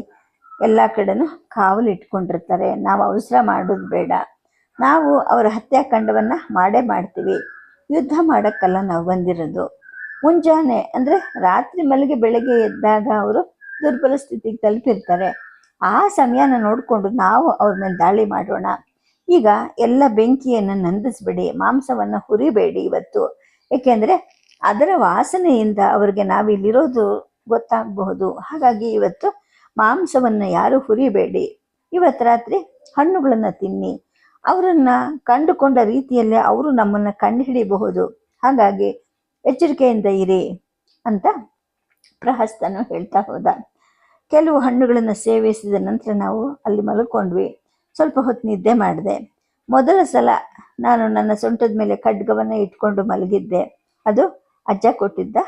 ಎಲ್ಲ ಕಡೆನೂ ಕಾವಲು ಇಟ್ಕೊಂಡಿರ್ತಾರೆ, ನಾವು ಅವಸರ ಮಾಡೋದು ಬೇಡ. ನಾವು ಅವರ ಹತ್ಯಾಕಾಂಡವನ್ನು ಮಾಡೇ ಮಾಡ್ತೀವಿ, ಯುದ್ಧ ಮಾಡೋಕ್ಕಲ್ಲ ನಾವು ಬಂದಿರೋದು. ಮುಂಜಾನೆ ಅಂದರೆ ರಾತ್ರಿ ಮಲಗಿ ಬೆಳಗ್ಗೆ ಎದ್ದಾಗ ಅವರು ದುರ್ಬಲ ಸ್ಥಿತಿಗೆ ತಲುಪಿರ್ತಾರೆ. ಆ ಸಮಯನ ನೋಡಿಕೊಂಡು ನಾವು ಅವ್ರ ಮೇಲೆ ದಾಳಿ ಮಾಡೋಣ. ಈಗ ಎಲ್ಲ ಬೆಂಕಿಯನ್ನು ನಂದಿಸ್ಬೇಡಿ, ಮಾಂಸವನ್ನು ಹುರಿಬೇಡಿ ಇವತ್ತು, ಏಕೆಂದರೆ ಅದರ ವಾಸನೆಯಿಂದ ಅವ್ರಿಗೆ ನಾವಿಲ್ಲಿರೋದು ಗೊತ್ತಾಗಬಹುದು. ಹಾಗಾಗಿ ಇವತ್ತು ಮಾಂಸವನ್ನು ಯಾರು ಹುರಿಬೇಡಿ. ಇವತ್ತು ರಾತ್ರಿ ಹಣ್ಣುಗಳನ್ನು ತಿನ್ನಿ. ಅವರನ್ನು ಕಂಡುಕೊಂಡ ರೀತಿಯಲ್ಲೇ ಅವರು ನಮ್ಮನ್ನು ಕಂಡುಹಿಡಿಯಬಹುದು. ಹಾಗಾಗಿ ಎಚ್ಚರಿಕೆಯಿಂದ ಇರಿ ಅಂತ ಪ್ರಹಸ್ತನು ಹೇಳ್ತಾ ಹೋದ. ಕೆಲವು ಹಣ್ಣುಗಳನ್ನು ಸೇವಿಸಿದ ನಂತರ ನಾವು ಅಲ್ಲಿ ಮಲ್ಕೊಂಡ್ವಿ. ಸ್ವಲ್ಪ ಹೊತ್ತು ನಿದ್ದೆ ಮಾಡಿದೆ. ಮೊದಲ ಸಲ ನಾನು ನನ್ನ ಸೊಂಟದ ಮೇಲೆ ಖಡ್ಗವನ್ನು ಇಟ್ಕೊಂಡು ಮಲಗಿದ್ದೆ. ಅದು ಅಜ್ಜ ಕೊಟ್ಟಿದ್ದ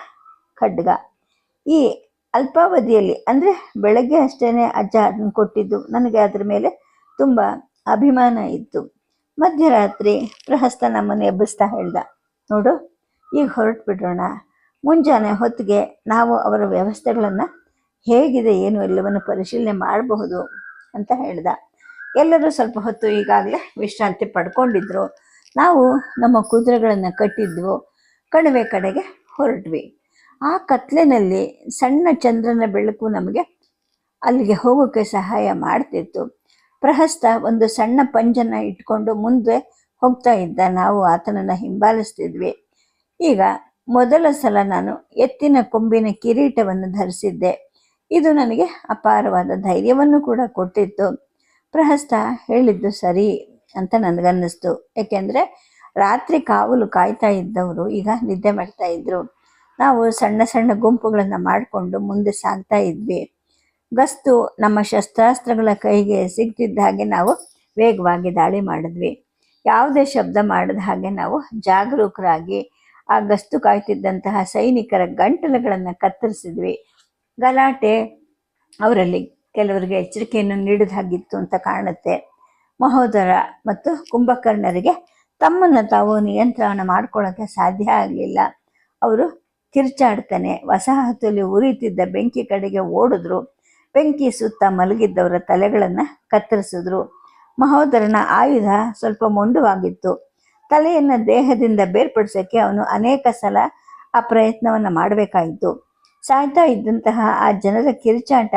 ಖಡ್ಗ. ಈ ಅಲ್ಪಾವಧಿಯಲ್ಲಿ ಅಂದರೆ ಬೆಳಗ್ಗೆ ಅಷ್ಟೇ ಅಜ್ಜ ಅದನ್ನು ಕೊಟ್ಟಿದ್ದು. ನನಗೆ ಅದರ ಮೇಲೆ ತುಂಬ ಅಭಿಮಾನ ಇತ್ತು. ಮಧ್ಯರಾತ್ರಿ ಪ್ರಹಸ್ತ ನಮ್ಮನ್ನು ಎಬ್ಬಿಸ್ತಾ ಹೇಳ್ದ, ನೋಡು ಈಗ ಹೊರಟು ಬಿಡೋಣ. ಮುಂಜಾನೆ ಹೊತ್ತಿಗೆ ನಾವು ಅವರ ವ್ಯವಸ್ಥೆಗಳನ್ನು ಹೇಗಿದೆ ಏನು ಎಲ್ಲವನ್ನು ಪರಿಶೀಲನೆ ಮಾಡಬಹುದು ಅಂತ ಹೇಳ್ದ. ಎಲ್ಲರೂ ಸ್ವಲ್ಪ ಹೊತ್ತು ಈಗಾಗಲೇ ವಿಶ್ರಾಂತಿ ಪಡ್ಕೊಂಡಿದ್ರು. ನಾವು ನಮ್ಮ ಕುದುರೆಗಳನ್ನು ಕಟ್ಟಿದ್ವು. ಕಣಿವೆ ಕಡೆಗೆ ಹೊರಟ್ವಿ. ಆ ಕತ್ಲೆನಲ್ಲಿ ಸಣ್ಣ ಚಂದ್ರನ ಬೆಳಕು ನಮಗೆ ಅಲ್ಲಿಗೆ ಹೋಗೋಕ್ಕೆ ಸಹಾಯ ಮಾಡ್ತಿತ್ತು. ಪ್ರಹಸ್ತ ಒಂದು ಸಣ್ಣ ಪಂಜನ್ನು ಇಟ್ಕೊಂಡು ಮುಂದೆ ಹೋಗ್ತಾ ಇದ್ದ. ನಾವು ಆತನನ್ನು ಹಿಂಬಾಲಿಸ್ತಿದ್ವಿ. ಈಗ ಮೊದಲ ಸಲ ನಾನು ಎತ್ತಿನ ಕೊಂಬಿನ ಕಿರೀಟವನ್ನು ಧರಿಸಿದ್ದೆ. ಇದು ನನಗೆ ಅಪಾರವಾದ ಧೈರ್ಯವನ್ನು ಕೂಡ ಕೊಟ್ಟಿತ್ತು. ಪ್ರಹಸ್ತ ಹೇಳಿದ್ದು ಸರಿ ಅಂತ ನನಗನ್ನಿಸ್ತು. ಏಕೆಂದರೆ ರಾತ್ರಿ ಕಾವಲು ಕಾಯ್ತಾ ಇದ್ದವರು ಈಗ ನಿದ್ದೆ ಮಾಡ್ತಾ ಇದ್ರು. ನಾವು ಸಣ್ಣ ಸಣ್ಣ ಗುಂಪುಗಳನ್ನು ಮಾಡಿಕೊಂಡು ಮುಂದೆ ಸಾಗ್ತಾ ಇದ್ವಿ. ಗಸ್ತು ನಮ್ಮ ಶಸ್ತ್ರಾಸ್ತ್ರಗಳ ಕೈಗೆ ಸಿಗ್ತಿದ್ದ ಹಾಗೆ ನಾವು ವೇಗವಾಗಿ ದಾಳಿ ಮಾಡಿದ್ವಿ. ಯಾವುದೇ ಶಬ್ದ ಮಾಡದ ಹಾಗೆ ನಾವು ಜಾಗರೂಕರಾಗಿ ಆ ಗಸ್ತು ಕಾಯ್ತಿದ್ದಂತಹ ಸೈನಿಕರ ಗಂಟಲುಗಳನ್ನು ಕತ್ತರಿಸಿದ್ವಿ. ಗಲಾಟೆ ಅವರಲ್ಲಿ ಕೆಲವರಿಗೆ ಎಚ್ಚರಿಕೆಯನ್ನು ನೀಡಿದ ಹಾಗಿತ್ತು ಅಂತ ಕಾಣುತ್ತೆ. ಮಹೋದರ ಮತ್ತು ಕುಂಭಕರ್ಣರಿಗೆ ತಮ್ಮನ್ನು ತಾವು ನಿಯಂತ್ರಣ ಮಾಡ್ಕೊಳ್ಳೋಕ್ಕೆ ಸಾಧ್ಯ ಆಗಲಿಲ್ಲ. ಅವರು ಕಿರ್ಚಾಡ್ತಾನೆ ವಸಾಹತಲ್ಲಿ ಉರಿತಿದ್ದ ಬೆಂಕಿ ಕಡೆಗೆ ಓಡಿದ್ರು. ಬೆಂಕಿ ಸುತ್ತ ಮಲಗಿದ್ದವರ ತಲೆಗಳನ್ನು ಕತ್ತರಿಸಿದ್ರು. ಮಹೋದರನ ಆಯುಧ ಸ್ವಲ್ಪ ಮೊಂಡುವಾಗಿತ್ತು. ತಲೆಯನ್ನು ದೇಹದಿಂದ ಬೇರ್ಪಡಿಸೋಕ್ಕೆ ಅವನು ಅನೇಕ ಸಲ ಆ ಪ್ರಯತ್ನವನ್ನು ಮಾಡಬೇಕಾಯಿತು. ಸಾಯ್ತಾ ಇದ್ದಂತಹ ಆ ಜನರ ಕಿರುಚಾಟ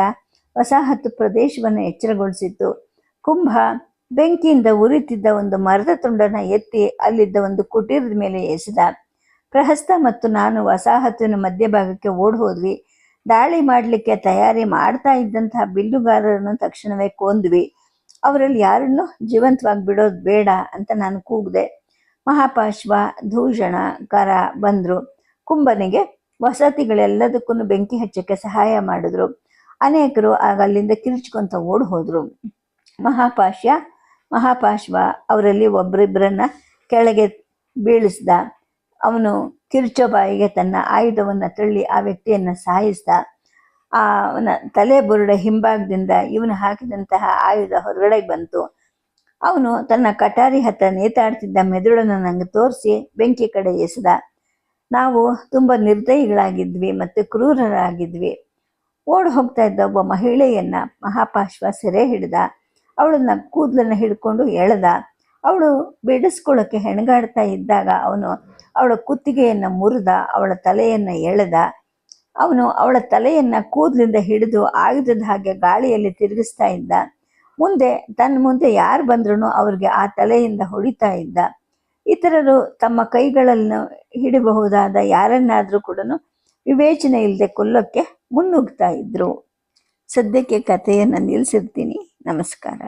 ವಸಾಹತು ಪ್ರದೇಶವನ್ನು ಎಚ್ಚರಗೊಳಿಸಿತ್ತು. ಕುಂಭ ಬೆಂಕಿಯಿಂದ ಉರಿತಿದ್ದ ಒಂದು ಮರದ ತುಂಡನ್ನು ಎತ್ತಿ ಅಲ್ಲಿದ್ದ ಒಂದು ಕುಟೀರದ ಮೇಲೆ ಎಸೆದ. ಪ್ರಹಸ್ತ ಮತ್ತು ನಾನು ವಸಾಹತಿನ ಮಧ್ಯಭಾಗಕ್ಕೆ ಓಡಿ ಹೋದ್ವಿ. ದಾಳಿ ಮಾಡಲಿಕ್ಕೆ ತಯಾರಿ ಮಾಡ್ತಾ ಇದ್ದಂತಹ ಬಿಲ್ಲುಗಾರರನ್ನು ತಕ್ಷಣವೇ ಕೊಂದ್ವಿ. ಅವರಲ್ಲಿ ಯಾರನ್ನು ಜೀವಂತವಾಗಿ ಬಿಡೋದು ಬೇಡ ಅಂತ ನಾನು ಕೂಗಿದೆ. ಮಹಾಪಾಶ್ವ, ದೂಷಣ, ಕರ ಬಂದರು. ಕುಂಭನಿಗೆ ವಸತಿಗಳೆಲ್ಲದಕ್ಕೂ ಬೆಂಕಿ ಹಚ್ಚಕ್ಕೆ ಸಹಾಯ ಮಾಡಿದ್ರು. ಅನೇಕರು ಆಗ ಅಲ್ಲಿಂದ ಕಿರ್ಚ್ಕೊಂತ ಓಡಿ ಹೋದರು. ಮಹಾಪಾಶ್ವ ಅವರಲ್ಲಿ ಒಬ್ಬರಿಬ್ಬರನ್ನ ಕೆಳಗೆ ಬೀಳಿಸ್ದ. ಅವನು ಕಿರ್ಚೋ ಬಾಯಿಗೆ ತನ್ನ ಆಯುಧವನ್ನು ತಳ್ಳಿ ಆ ವ್ಯಕ್ತಿಯನ್ನು ಸಾಯಿಸ್ದ. ಅವನ ತಲೆ ಬುರುಡೆ ಹಿಂಭಾಗದಿಂದ ಇವನು ಹಾಕಿದಂತಹ ಆಯುಧ ಹೊರಗಡೆ ಬಂತು. ಅವನು ತನ್ನ ಕಟಾರಿ ಹತ್ರ ನೇತಾಡ್ತಿದ್ದ ಮೆದುಳನ್ನು ನನಗೆ ತೋರಿಸಿ ಬೆಂಕಿ ಕಡೆ ಎಸೆದ. ನಾವು ತುಂಬ ನಿರ್ದಯಿಗಳಾಗಿದ್ವಿ ಮತ್ತು ಕ್ರೂರರಾಗಿದ್ವಿ. ಓಡಿ ಹೋಗ್ತಾ ಇದ್ದ ಒಬ್ಬ ಮಹಿಳೆಯನ್ನ ಮಹಾಪಾಶ್ವ ಸೆರೆ ಹಿಡಿದ. ಅವಳನ್ನ ಕೂದಲನ್ನು ಹಿಡ್ಕೊಂಡು ಎಳೆದ. ಅವಳು ಬಿಡಿಸ್ಕೊಳ್ಳೋಕ್ಕೆ ಹೆಣಗಾಡ್ತಾ ಇದ್ದಾಗ ಅವನು ಅವಳ ಕುತ್ತಿಗೆಯನ್ನು ಮುರಿದ, ಅವಳ ತಲೆಯನ್ನು ಎಳೆದ. ಅವನು ಅವಳ ತಲೆಯನ್ನು ಕೂದಲಿಂದ ಹಿಡಿದು ಆಯುಧದ ಹಾಗೆ ಗಾಳಿಯಲ್ಲಿ ತಿರುಗಿಸ್ತಾ ಇದ್ದ. ತನ್ನ ಮುಂದೆ ಯಾರು ಬಂದ್ರೂ ಅವ್ರಿಗೆ ಆ ತಲೆಯಿಂದ ಹೊಡಿತಾ ಇದ್ದ. ಇತರರು ತಮ್ಮ ಕೈಗಳನ್ನು ಹಿಡಿಬಹುದಾದ ಯಾರನ್ನಾದರೂ ಕೂಡ ವಿವೇಚನೆ ಇಲ್ಲದೆ ಕೊಲ್ಲೋಕ್ಕೆ ಮುನ್ನುಗ್ತಾ ಇದ್ರು. ಸದ್ಯಕ್ಕೆ ಕಥೆಯನ್ನು ನಿಲ್ಲಿಸಿರ್ತೀನಿ. ನಮಸ್ಕಾರ.